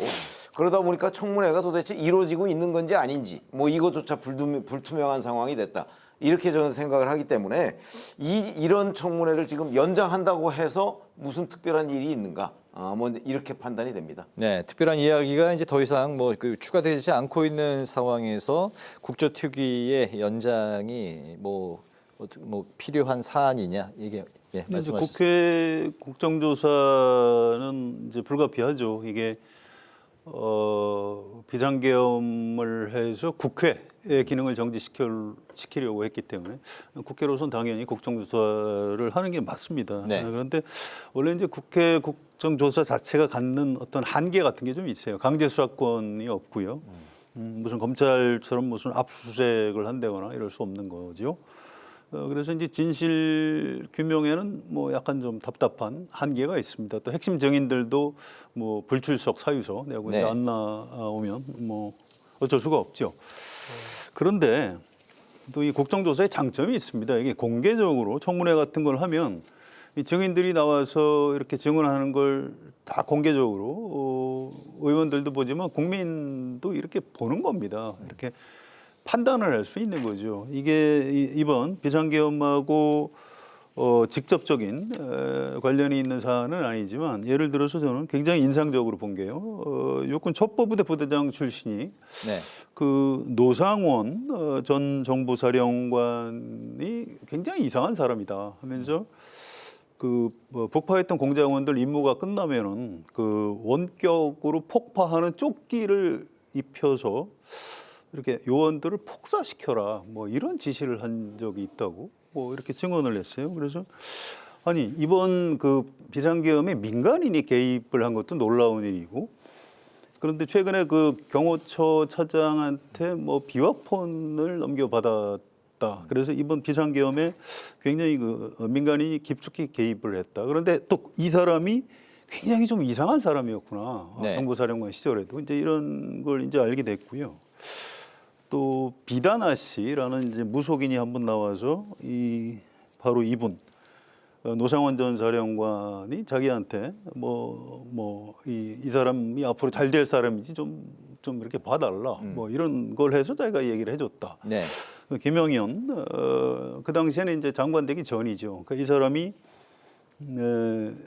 그러다 보니까 청문회가 도대체 이루어지고 있는 건지 아닌지 뭐 이것조차 불투명한 상황이 됐다. 이렇게 저는 생각을 하기 때문에 이런 청문회를 지금 연장한다고 해서 무슨 특별한 일이 있는가? 뭐 이렇게 판단이 됩니다. 네, 특별한 이야기가 이제 더 이상 뭐 추가되지 않고 있는 상황에서 국조특위의 연장이 뭐 필요한 사안이냐 이게 말씀하셨습니다. 국회 국정조사는 이제 불가피하죠. 이게 비상계엄을 해서 국회의 기능을 정지시키려고 했기 때문에 국회로서는 당연히 국정조사를 하는 게 맞습니다. 네. 그런데 원래 이제 국회 국정조사 자체가 갖는 어떤 한계 같은 게 좀 있어요. 강제 수사권이 없고요. 무슨 검찰처럼 무슨 압수수색을 한다거나 이럴 수 없는 거죠. 그래서 이제 진실 규명에는 뭐 약간 좀 답답한 한계가 있습니다. 또 핵심 증인들도 뭐 불출석 사유서 내고 네. 안 나오면 뭐 어쩔 수가 없죠. 그런데 또 이 국정조사의 장점이 있습니다. 이게 공개적으로 청문회 같은 걸 하면 이 증인들이 나와서 이렇게 증언하는 걸 다 공개적으로 의원들도 보지만 국민도 이렇게 보는 겁니다. 이렇게 판단을 할 수 있는 거죠. 이게 이번 비상계엄하고 직접적인 관련이 있는 사안은 아니지만 예를 들어서 저는 굉장히 인상적으로 본 게요. 육군 첩보부대 부대장 출신이 네. 그 노상원 전 정보사령관이 굉장히 이상한 사람이다 하면서 그 북파했던 공작원들 임무가 끝나면은 그 원격으로 폭파하는 조끼를 입혀서 이렇게 요원들을 폭사시켜라 뭐 이런 지시를 한 적이 있다고 뭐 이렇게 증언을 했어요. 그래서 아니 이번 그 비상계엄에 민간인이 개입을 한 것도 놀라운 일이고, 그런데 최근에 그 경호처 차장한테 뭐 비화폰을 넘겨받았다. 그래서 이번 비상계엄에 굉장히 그 민간인이 깊숙이 개입을 했다. 그런데 또 이 사람이 굉장히 좀 이상한 사람이었구나. 네. 정보사령관 시절에도 이제 이런 걸 이제 알게 됐고요. 또 비다나 씨라는 이제 무속인이 한 분 나와서 바로 이분 노상원 전 사령관이 자기한테 이 사람이 앞으로 잘 될 사람인지 좀 이렇게 봐달라 뭐 이런 걸 해서 자기가 얘기를 해줬다. 네. 김영현 그 당시에는 이제 장관 되기 전이죠. 그러니까 이 사람이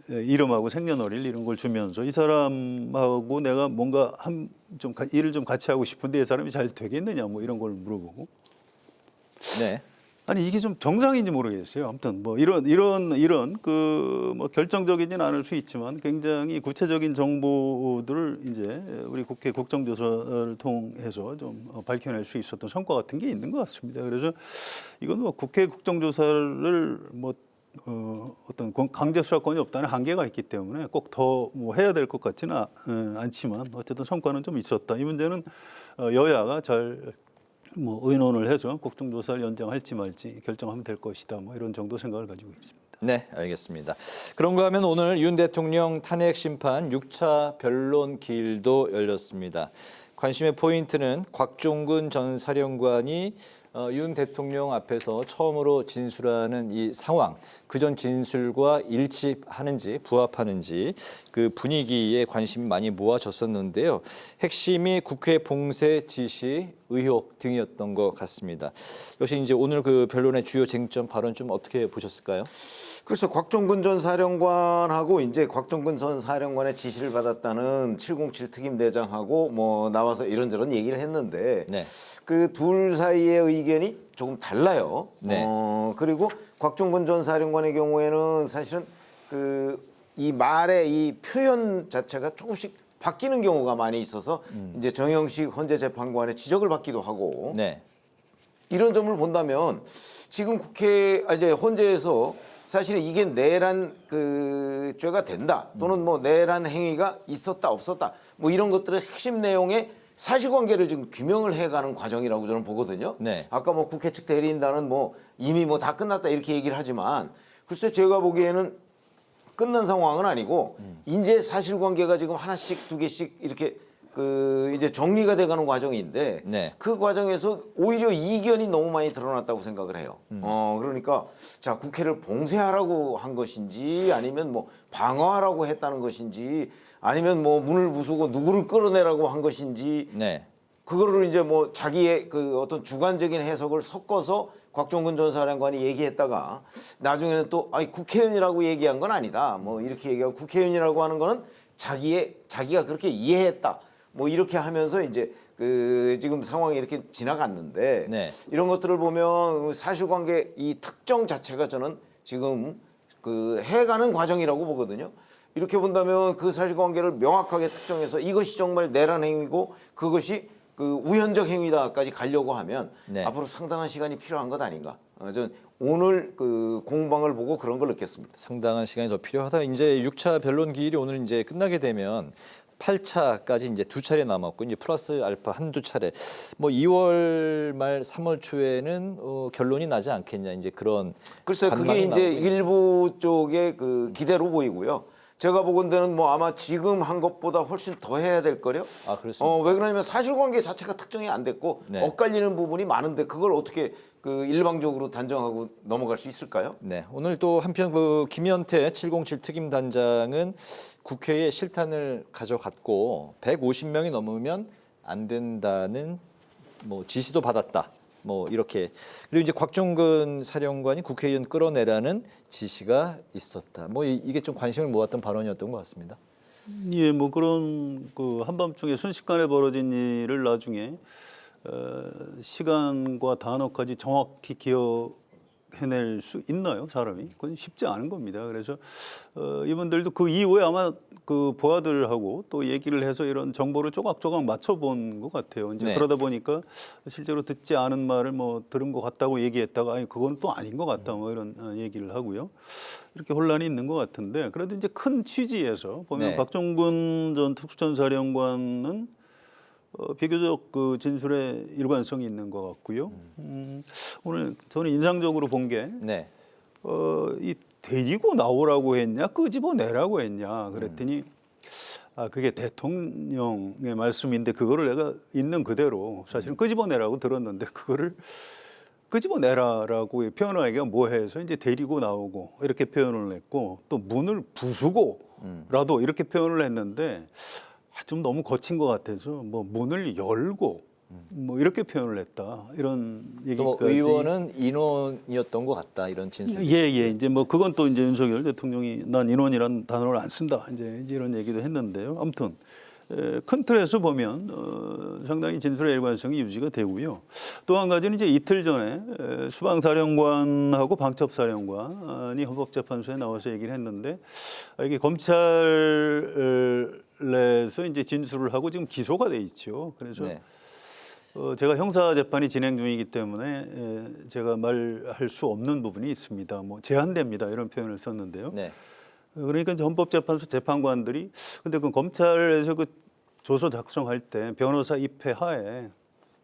이름하고 생년월일 이런 걸 주면서 이 사람하고 내가 뭔가 일을 좀 같이 하고 싶은데 이 사람이 잘 되겠느냐 뭐 이런 걸 물어보고. 네. 아니 이게 좀 정상인지 모르겠어요. 아무튼 뭐 이런 그 뭐 결정적이진 않을 수 있지만 굉장히 구체적인 정보들을 이제 우리 국회 국정조사를 통해서 좀 밝혀낼 수 있었던 성과 같은 게 있는 것 같습니다. 그래서 이건 뭐 국회 국정조사를 뭐 어떤 강제 수사권이 없다는 한계가 있기 때문에 꼭 더 뭐 해야 될 것 같지는 않지만 어쨌든 성과는 좀 있었다. 이 문제는 여야가 잘 뭐 의논을 해서 국정조사를 연장할지 말지 결정하면 될 것이다. 뭐 이런 정도 생각을 가지고 있습니다. 네, 알겠습니다. 그런가 하면 오늘 윤 대통령 탄핵 심판 6차 변론 기일도 열렸습니다. 관심의 포인트는 곽종근 전 사령관이 윤 대통령 앞에서 처음으로 진술하는 이 상황, 그전 진술과 일치하는지 부합하는지 그 분위기에 관심이 많이 모아졌었는데요. 핵심이 국회 봉쇄 지시 의혹 등이었던 것 같습니다. 역시 이제 오늘 그 변론의 주요 쟁점 발언 좀 어떻게 보셨을까요? 그래서 곽종근 전 사령관하고 이제 곽종근 전 사령관의 지시를 받았다는 707 특임대장하고 뭐 나와서 이런저런 얘기를 했는데 네. 그 둘 사이의 의견이 조금 달라요. 네. 그리고 곽종근 전 사령관의 경우에는 사실은 그 이 말의 이 표현 자체가 조금씩 바뀌는 경우가 많이 있어서 이제 정영식 헌재 재판관의 지적을 받기도 하고 네. 이런 점을 본다면 지금 이제 헌재에서 사실은 이게 내란 그 죄가 된다 또는 뭐 내란 행위가 있었다 없었다 뭐 이런 것들의 핵심 내용의 사실관계를 지금 규명을 해가는 과정이라고 저는 보거든요. 네. 아까 뭐 국회 측 대리인단은 뭐 이미 뭐 다 끝났다 이렇게 얘기를 하지만 글쎄 제가 보기에는 끝난 상황은 아니고 이제 사실관계가 지금 하나씩 두 개씩 이렇게 그 이제 정리가 돼가는 과정인데 네. 그 과정에서 오히려 이견이 너무 많이 드러났다고 생각을 해요. 그러니까 자 국회를 봉쇄하라고 한 것인지 아니면 뭐 방어하라고 했다는 것인지 아니면 뭐 문을 부수고 누구를 끌어내라고 한 것인지 네. 그거를 이제 뭐 자기의 그 어떤 주관적인 해석을 섞어서 곽종근 전 사령관이 얘기했다가 나중에는 또 아니 국회의원이라고 얘기한 건 아니다. 뭐 이렇게 얘기하고 국회의원이라고 하는 거는 자기가 그렇게 이해했다. 뭐 이렇게 하면서 이제 그 지금 상황이 이렇게 지나갔는데 네. 이런 것들을 보면 사실관계 이 특정 자체가 저는 지금 그 해가는 과정이라고 보거든요. 이렇게 본다면 그 사실관계를 명확하게 특정해서 이것이 정말 내란 행위고 그것이 그 우연적 행위다까지 가려고 하면 네. 앞으로 상당한 시간이 필요한 것 아닌가. 전 오늘 그 공방을 보고 그런 걸 느꼈습니다. 상당한 시간이 더 필요하다. 이제 6차 변론 기일이 오늘 이제 끝나게 되면 8차까지 이제 2차례 남았고 이제 플러스 알파 한두 차례. 뭐 2월 말 3월 초에는 결론이 나지 않겠냐 이제 그런. 글쎄요, 그게 이제 나오고. 일부 쪽의 그 기대로 보이고요. 제가 보건대는 뭐 아마 지금 한 것보다 훨씬 더 해야 될 거요. 아 그렇습니다. 왜 그러냐면 사실관계 자체가 특정이 안 됐고 네. 엇갈리는 부분이 많은데 그걸 어떻게 그 일방적으로 단정하고 넘어갈 수 있을까요? 네, 오늘 또 한편 그 김현태 707 특임단장은 국회에 실탄을 가져갔고 150명이 넘으면 안 된다는 뭐 지시도 받았다. 뭐 이렇게 그리고 이제 곽종근 사령관이 국회의원 끌어내라는 지시가 있었다. 뭐 이게 좀 관심을 모았던 발언이었던 것 같습니다. 예, 뭐 그런 그 한밤중에 순식간에 벌어진 일을 나중에 시간과 단어까지 정확히 기억해낼 수 있나요, 사람이? 그건 쉽지 않은 겁니다. 그래서 이분들도 그 이후에 아마 그 부하들하고 또 얘기를 해서 이런 정보를 조각조각 맞춰본 것 같아요. 이제 네. 그러다 보니까 실제로 듣지 않은 말을 뭐 들은 것 같다고 얘기했다가 아니 그건 또 아닌 것 같다 뭐 이런 얘기를 하고요. 이렇게 혼란이 있는 것 같은데 그래도 이제 큰 취지에서 보면 네. 곽종근 전 특수전사령관은 비교적 그 진술에 일관성이 있는 것 같고요. 오늘 저는 인상적으로 본 게 네. 이 데리고 나오라고 했냐 끄집어내라고 했냐 그랬더니 아 그게 대통령의 말씀인데 그거를 내가 있는 그대로 사실은 끄집어내라고 들었는데 그거를 끄집어내라라고 표현하기가 뭐해서 이제 데리고 나오고 이렇게 표현을 했고 또 문을 부수고라도 이렇게 표현을 했는데 좀 너무 거친 것 같아서 뭐 문을 열고 뭐 이렇게 표현을 했다 이런 얘기까지. 또 의원은 인원이었던 것 같다 이런 진술. 예. 이제 뭐 그건 또 이제 윤석열 대통령이 난 인원이란 단어를 안 쓴다 이제 이런 얘기도 했는데요. 아무튼 큰 틀에서 보면 상당히 진술의 일관성이 유지가 되고요. 또 한 가지는 이제 이틀 전에 수방사령관하고 방첩사령관이 헌법재판소에 나와서 얘기를 했는데 이게 검찰에서 이제 진술을 하고 지금 기소가 돼 있죠. 그래서 네. 제가 형사 재판이 진행 중이기 때문에 제가 말할 수 없는 부분이 있습니다. 뭐 제한됩니다 이런 표현을 썼는데요. 네. 그러니까 이제 헌법재판소 재판관들이 근데 그 검찰에서 그 조서 작성할 때 변호사 입회 하에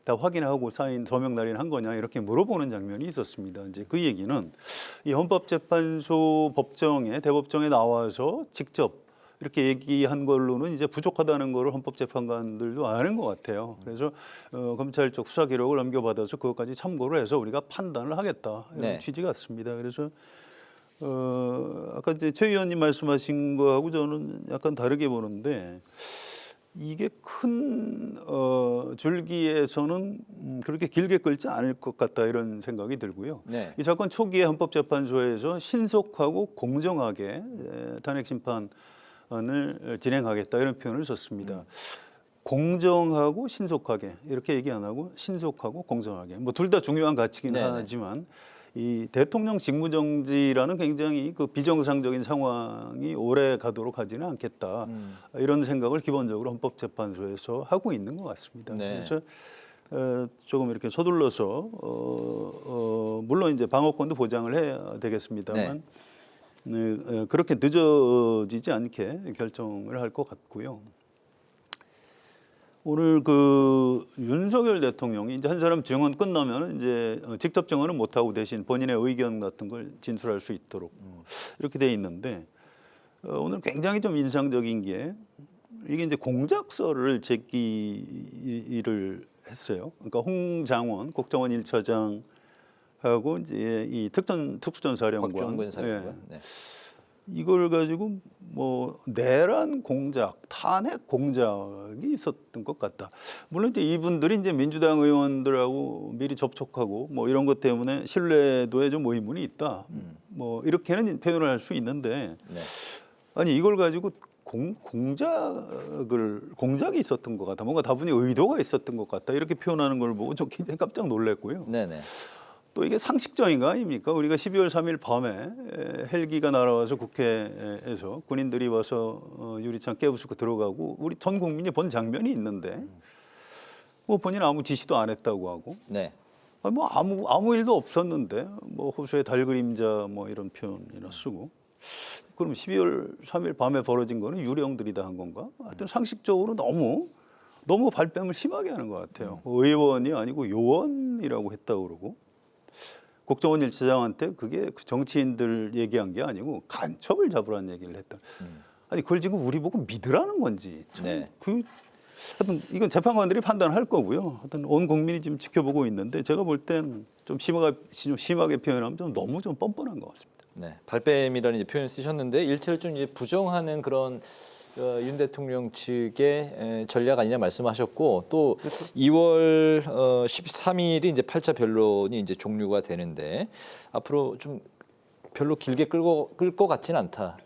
다 확인하고 사인 서명 날인한 거냐 이렇게 물어보는 장면이 있었습니다. 이제 그 얘기는 이 헌법재판소 법정에 대법정에 나와서 직접 이렇게 얘기한 걸로는 이제 부족하다는 거를 헌법재판관들도 아는 것 같아요. 그래서 검찰 쪽 수사 기록을 넘겨받아서 그것까지 참고를 해서 우리가 판단을 하겠다 이런 네. 취지 같습니다. 그래서 아까 이제 최 의원님 말씀하신 거하고 저는 약간 다르게 보는데 이게 큰 줄기에서는 그렇게 길게 끌지 않을 것 같다 이런 생각이 들고요. 네. 이 사건 초기에 헌법재판소에서 신속하고 공정하게 탄핵 심판을 진행하겠다 이런 표현을 썼습니다. 공정하고 신속하게 이렇게 얘기 안 하고 신속하고 공정하게 뭐 둘 다 중요한 가치긴 네네. 하지만 이 대통령 직무정지라는 굉장히 그 비정상적인 상황이 오래 가도록 하지는 않겠다 이런 생각을 기본적으로 헌법재판소에서 하고 있는 것 같습니다. 네. 그래서 조금 이렇게 서둘러서 물론 이제 방어권도 보장을 해야 되겠습니다만 그렇게 늦어지지 않게 결정을 할 것 같고요. 오늘 그 윤석열 대통령이 이제 한 사람 증언 끝나면 이제 직접 증언은 못 하고 대신 본인의 의견 같은 걸 진술할 수 있도록 이렇게 돼 있는데 오늘 굉장히 좀 인상적인 게 이게 이제 공작서를 제기를 했어요. 그러니까 홍장원 국정원 1차장하고 이제 이 특수전사령관 박중근 사령관. 네. 이걸 가지고 뭐 내란 공작, 탄핵 공작이 있었던 것 같다. 물론 이제 이분들이 이제 민주당 의원들하고 미리 접촉하고 뭐 이런 것 때문에 신뢰도에 좀 의문이 있다. 뭐 이렇게는 표현을 할 수 있는데 아니 이걸 가지고 공작이 있었던 것 같다. 뭔가 다분히 의도가 있었던 것 같다. 이렇게 표현하는 걸 보고 좀 굉장히 깜짝 놀랐고요. 네네. 또 이게 상식적인 거 아닙니까? 우리가 12월 3일 밤에 헬기가 날아와서 국회에서 군인들이 와서 유리창 깨부수고 들어가고 우리 전 국민이 본 장면이 있는데 뭐 본인 아무 지시도 안 했다고 하고 네. 뭐 아무 일도 없었는데 뭐 호수의 달 그림자 뭐 이런 표현이나 쓰고 그럼 12월 3일 밤에 벌어진 거는 유령들이 다 한 건가? 하여튼 상식적으로 너무 발뺌을 심하게 하는 것 같아요. 의원이 아니고 요원이라고 했다고 그러고 국정원 1차장한테 그게 정치인들 얘기한 게 아니고 간첩을 잡으라는 얘기를 했다. 아니 그걸 지금 우리 보고 믿으라는 건지. 네. 하여튼 이건 재판관들이 판단할 거고요. 하여튼 온 국민이 지금 지켜보고 있는데 제가 볼 땐 좀 심하게 표현하면 좀 너무 좀 뻔뻔한 것 같습니다. 네. 발뺌이라는 이제 표현 쓰셨는데 일체를 좀 이제 부정하는 그런 윤 대통령 측의 전략 아니냐 말씀하셨고 또 2월 13일이 이제 8차 변론이 이제 종료가 되는데 앞으로 좀 별로 길게 끌 것 같지는 않다.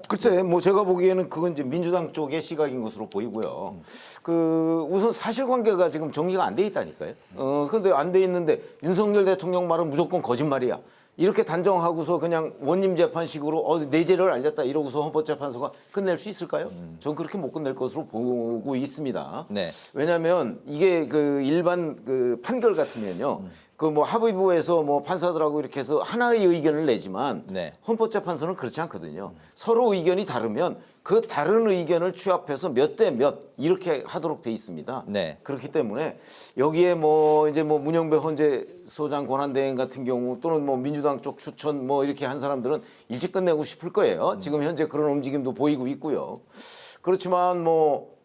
글쎄, 뭐 제가 보기에는 그건 이제 민주당 쪽의 시각인 것으로 보이고요. 우선 사실관계가 지금 정리가 안 돼 있다니까요. 그런데 안 돼 있는데 윤석열 대통령 말은 무조건 거짓말이야. 이렇게 단정하고서 그냥 원님 재판식으로 내재를 알렸다 이러고서 헌법재판소가 끝낼 수 있을까요? 전 그렇게 못 끝낼 것으로 보고 있습니다. 네. 왜냐하면 이게 그 일반 그 판결 같으면요. 그 뭐 합의부에서 뭐 판사들하고 이렇게 해서 하나의 의견을 내지만 헌법재판소는 그렇지 않거든요. 서로 의견이 다르면 그 다른 의견을 취합해서 몇 대 몇 이렇게 하도록 돼 있습니다. 네. 그렇기 때문에 여기에 뭐 이제 뭐 문영배 헌재소장 권한대행 같은 경우 또는 뭐 민주당 쪽 추천 뭐 이렇게 한 사람들은 일찍 끝내고 싶을 거예요. 지금 현재 그런 움직임도 보이고 있고요. 그렇지만 뭐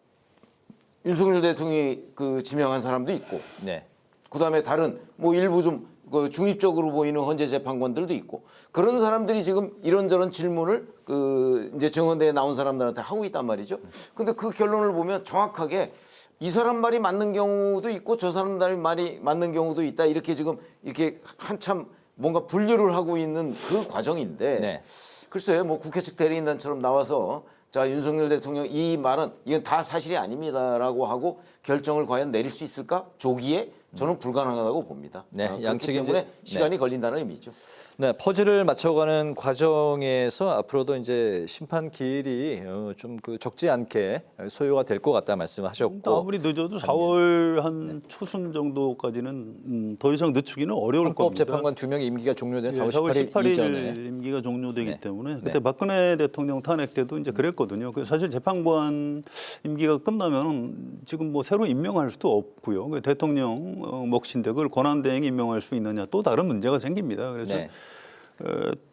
윤석열 대통령이 그 지명한 사람도 있고. 네. 그다음에 다른 뭐 일부 좀 그 중립적으로 보이는 헌재 재판관들도 있고 그런 사람들이 지금 이런저런 질문을 그 이제 정원대에 나온 사람들한테 하고 있단 말이죠. 근데 그 결론을 보면 정확하게 이 사람 말이 맞는 경우도 있고 저 사람 말이 맞는 경우도 있다. 이렇게 지금 이렇게 한참 뭔가 분류를 하고 있는 그 과정인데 글쎄 뭐 국회 측 대리인단처럼 나와서 자 윤석열 대통령 이 말은 이건 다 사실이 아닙니다라고 하고 결정을 과연 내릴 수 있을까? 조기에 저는 불가능하다고 봅니다. 네, 양측이 때문에 이제 시간이 걸린다는 의미죠. 네, 퍼즐을 맞춰가는 과정에서 앞으로도 이제 심판 기일이 좀 적지 않게 소요가 될 것 같다 말씀하셨고 아무리 늦어도 4월 한 초순 정도까지는 더 이상 늦추기는 어려울 겁니다. 헌법재판관 2명의 임기가 종료된 4월 18일, 18일 이전에 임기가 종료되기 네. 때문에 네. 그때 박근혜 대통령 탄핵 때도 이제 그랬거든요. 사실 재판관 임기가 끝나면 지금 뭐 새로 임명할 수도 없고요. 대통령 몫인데 그걸 권한대행이 임명할 수 있느냐 또 다른 문제가 생깁니다. 그래서 네.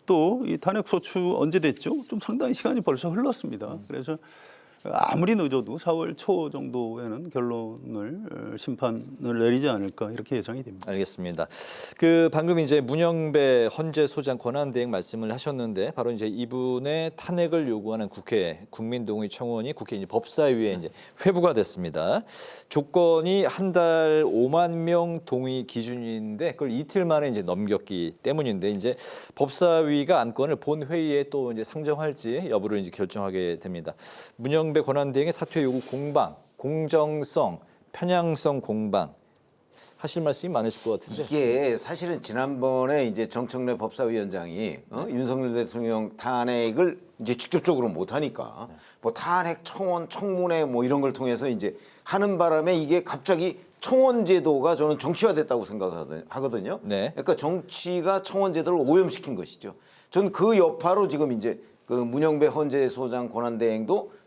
또 이 탄핵 소추 언제 됐죠? 좀 상당히 시간이 벌써 흘렀습니다. 그래서 아무리 늦어도 4월 초 정도에는 결론을 심판을 내리지 않을까 이렇게 예상이 됩니다. 알겠습니다. 방금 이제 문영배 헌재 소장 권한대행 말씀을 하셨는데 바로 이제 이분의 탄핵을 요구하는 국회 국민동의 청원이 국회 이제 법사위에 이제 회부가 됐습니다. 조건이 한 달 5만 명 동의 기준인데 그걸 이틀 만에 이제 넘겼기 때문인데 이제 법사위가 안건을 본 회의에 또 이제 상정할지 여부를 이제 결정하게 됩니다. 문영배 권한대행의 사퇴 요구 공방, 공정성, 편향성 공방 하실 말씀이 많으실 것 같은데 이게 사실은 지난번에 이제 정청래 법사위원장이 윤석열 대통령 탄핵을 이제 직접적으로 못 하니까 뭐 탄핵 청원 청문회 뭐 이런 걸 통해서 이제 하는 바람에 이게 갑자기 청원 제도가 저는 정치화됐다고 생각하거든요. 네. 그러니까 정치가 청원 제도를 오염시킨 것이죠. 저는 그 여파로 지금 이제 그 문영배 헌재 소장 권한대행도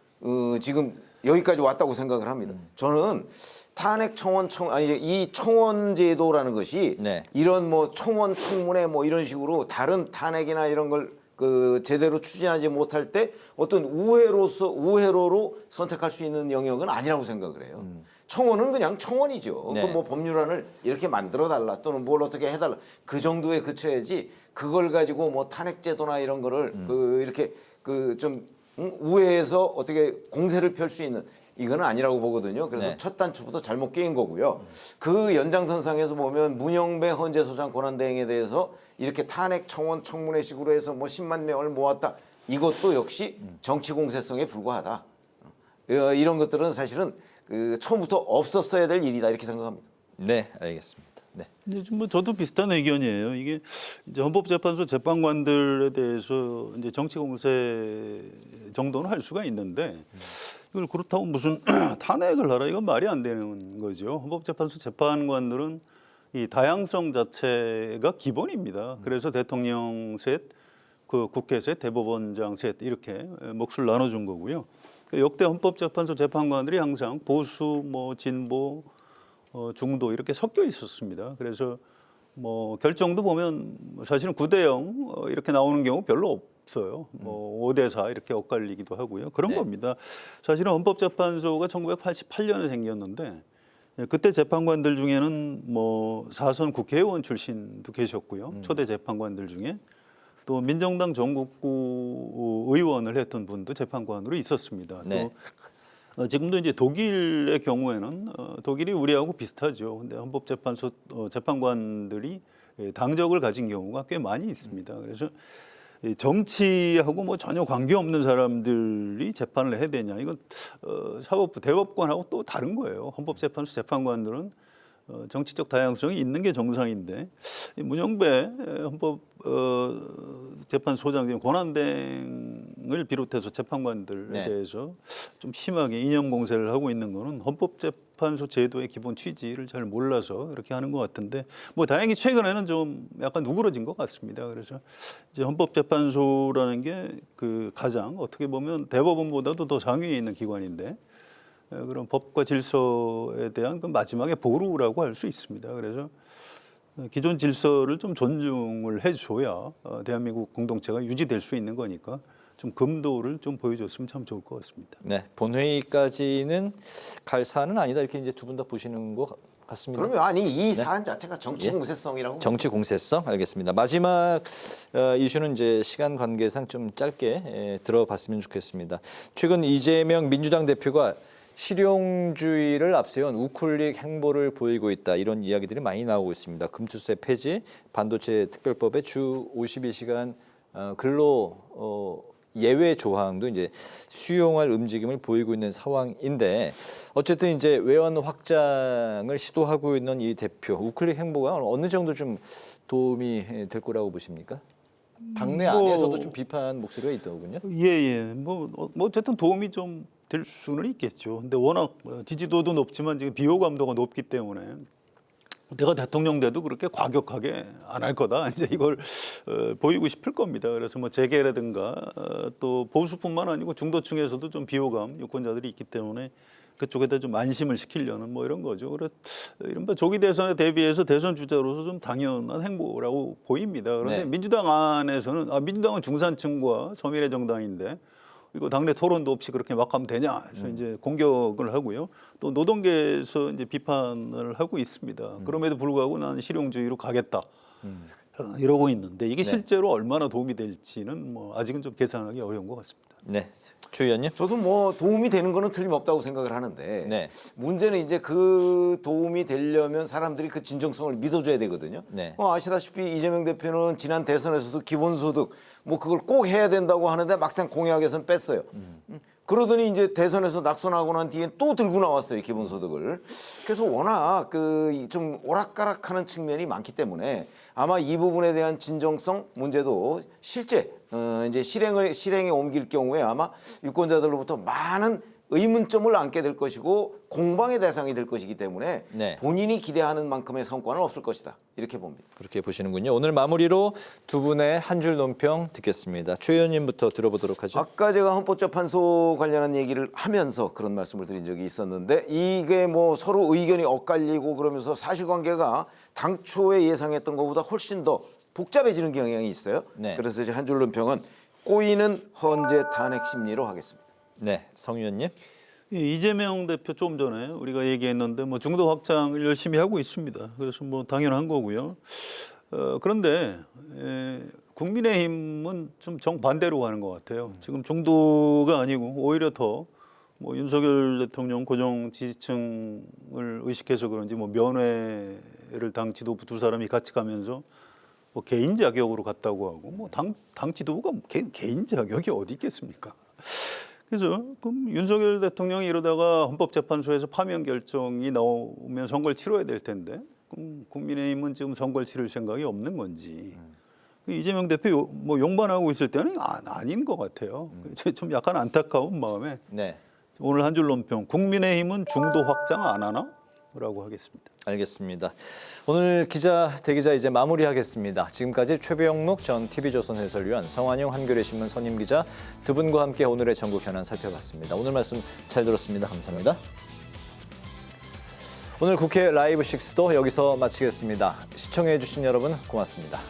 지금 여기까지 왔다고 생각을 합니다. 저는 탄핵 청원 이 청원 제도라는 것이 네. 이런 뭐 청원 청문회 뭐 이런 식으로 다른 탄핵이나 이런 걸 제대로 추진하지 못할 때 어떤 우회로로 선택할 수 있는 영역은 아니라고 생각을 해요. 청원은 그냥 청원이죠. 네. 뭐 법률안을 이렇게 만들어 달라 또는 뭘 어떻게 해달라 그 정도에 그쳐야지 그걸 가지고 뭐 탄핵 제도나 이런 거를 이렇게 좀 우회해서 어떻게 공세를 펼 수 있는 이거는 아니라고 보거든요. 그래서 네. 첫 단추부터 잘못 깨인 거고요. 그 연장선상에서 보면 문영배 헌재 소장 권한대행에 대해서 이렇게 탄핵 청원 청문회식으로 해서 뭐 10만 명을 모았다. 이것도 역시 정치 공세성에 불과하다. 이런 것들은 사실은 처음부터 없었어야 될 일이다 이렇게 생각합니다. 네, 알겠습니다. 네. 뭐 저도 비슷한 의견이에요. 이게 이제 헌법재판소 재판관들에 대해서 이제 정치 공세 정도는 할 수가 있는데 이걸 그렇다고 무슨 탄핵을 하라 이건 말이 안 되는 거죠. 헌법재판소 재판관들은 이 다양성 자체가 기본입니다. 그래서 대통령 셋, 국회 셋, 대법원장 셋 이렇게 몫을 나눠준 거고요. 역대 헌법재판소 재판관들이 항상 보수, 뭐 진보, 중도 이렇게 섞여 있었습니다. 그래서 뭐 결정도 보면 사실은 9대0 이렇게 나오는 경우 별로 없어요. 뭐 5대4 이렇게 엇갈리기도 하고요. 그런 네. 겁니다. 사실은 헌법재판소가 1988년에 생겼는데 그때 재판관들 중에는 뭐 4선 국회의원 출신도 계셨고요. 초대 재판관들 중에 또 민정당 전국구 의원을 했던 분도 재판관으로 있었습니다. 네. 또 지금도 이제 독일의 경우에는 독일이 우리하고 비슷하죠. 근데 헌법재판소 재판관들이 당적을 가진 경우가 꽤 많이 있습니다. 그래서 정치하고 뭐 전혀 관계없는 사람들이 재판을 해야 되냐 이건 사법부 대법관하고 또 다른 거예요. 헌법재판소 재판관들은 정치적 다양성이 있는 게 정상인데 문영배 헌법재판소장 권한대행을 비롯해서 재판관들에 네. 대해서 좀 심하게 이념 공세를 하고 있는 거는 헌법재판소 제도의 기본 취지를 잘 몰라서 그렇게 하는 것 같은데 뭐 다행히 최근에는 좀 약간 누그러진 것 같습니다. 그래서 이제 헌법재판소라는 게 가장 어떻게 보면 대법원보다도 더 상위에 있는 기관인데 그런 법과 질서에 대한 마지막에 보루라고 할 수 있습니다. 그래서 기존 질서를 좀 존중을 해줘야 대한민국 공동체가 유지될 수 있는 거니까 좀 금도를 좀 보여줬으면 참 좋을 것 같습니다. 네, 본회의까지는 갈 사안은 아니다 이렇게 이제 두 분 다 보시는 것 같습니다. 그러면 이 사안 자체가 정치 공세성이라고. 정치 공세성 알겠습니다. 마지막 이슈는 이제 시간 관계상 좀 짧게 들어봤으면 좋겠습니다. 최근 이재명 민주당 대표가 실용주의를 앞세운 우클릭 행보를 보이고 있다 이런 이야기들이 많이 나오고 있습니다. 금투세 폐지, 반도체 특별법의 주 52시간 근로 예외 조항도 이제 수용할 움직임을 보이고 있는 상황인데 어쨌든 이제 외연 확장을 시도하고 있는 이 대표 우클릭 행보가 어느 정도 좀 도움이 될 거라고 보십니까? 당내 안에서도 좀 비판 목소리가 있더군요. 예. 뭐 어쨌든 도움이 좀 될 수는 있겠죠. 근데 워낙 지지도도 높지만 지금 비호감도가 높기 때문에 내가 대통령 돼도 그렇게 과격하게 안 할 거다. 이제 이걸 보이고 싶을 겁니다. 그래서 뭐 재계라든가 또 보수뿐만 아니고 중도층에서도 좀 비호감 유권자들이 있기 때문에 그쪽에다 좀 안심을 시키려는 뭐 이런 거죠. 그래서 이른바 조기 대선에 대비해서 대선 주자로서 좀 당연한 행보라고 보입니다. 그런데 네. 민주당 안에서는 민주당은 중산층과 서민의 정당인데 이거 당내 토론도 없이 그렇게 막 하면 되냐 해서 이제 공격을 하고요. 또 노동계에서 이제 비판을 하고 있습니다. 그럼에도 불구하고 나는 실용주의로 가겠다. 이러고 있는데 이게 네. 실제로 얼마나 도움이 될지는 뭐 아직은 좀 계산하기 어려운 것 같습니다. 네, 최 의원님. 저도 뭐 도움이 되는 거는 틀림없다고 생각을 하는데 네. 문제는 이제 그 도움이 되려면 사람들이 그 진정성을 믿어줘야 되거든요. 네. 아시다시피 이재명 대표는 지난 대선에서도 기본소득 뭐 그걸 꼭 해야 된다고 하는데 막상 공약에서는 뺐어요. 그러더니 이제 대선에서 낙선하고 난 뒤에 또 들고 나왔어요, 기본소득을. 그래서 워낙 그 좀 오락가락하는 측면이 많기 때문에 아마 이 부분에 대한 진정성 문제도 실제 이제 실행에 옮길 경우에 아마 유권자들로부터 많은 의문점을 안게 될 것이고 공방의 대상이 될 것이기 때문에 네. 본인이 기대하는 만큼의 성과는 없을 것이다. 이렇게 봅니다. 그렇게 보시는군요. 오늘 마무리로 두 분의 한 줄 논평 듣겠습니다. 최 의원님부터 들어보도록 하죠. 아까 제가 헌법재판소 관련한 얘기를 하면서 그런 말씀을 드린 적이 있었는데 이게 뭐 서로 의견이 엇갈리고 그러면서 사실관계가 당초에 예상했던 것보다 훨씬 더 복잡해지는 경향이 있어요. 네. 그래서 이제 한 줄 논평은 꼬이는 헌재 탄핵 심리로 하겠습니다. 네, 성 의원님. 이재명 대표 좀 전에 우리가 얘기했는데 뭐 중도 확장을 열심히 하고 있습니다. 그래서 뭐 당연한 거고요. 그런데 국민의힘은 좀 정반대로 가는 것 같아요. 지금 중도가 아니고 오히려 더 뭐 윤석열 대통령 고정 지지층을 의식해서 그런지 뭐 면회를 당 지도부 두 사람이 같이 가면서 뭐 개인 자격으로 갔다고 하고 뭐 당 지도부가 개인 자격이 어디 있겠습니까? 그래서 그럼 윤석열 대통령이 이러다가 헌법재판소에서 파면 결정이 나오면 선거를 치러야 될 텐데 그럼 국민의힘은 지금 선거를 치를 생각이 없는 건지 이재명 대표 뭐 용반하고 있을 때는 아닌 것 같아요. 좀 약간 안타까운 마음에 네. 오늘 한 줄 논평 국민의힘은 중도 확장 안 하나? 라고 하겠습니다. 알겠습니다. 오늘 기자 대기자 이제 마무리하겠습니다. 지금까지 최병록 전 TV조선 해설위원, 성환용 한겨레 신문 선임 기자 두 분과 함께 오늘의 전국 현안 살펴봤습니다. 오늘 말씀 잘 들었습니다. 감사합니다. 오늘 국회 라이브 6도 여기서 마치겠습니다. 시청해 주신 여러분 고맙습니다.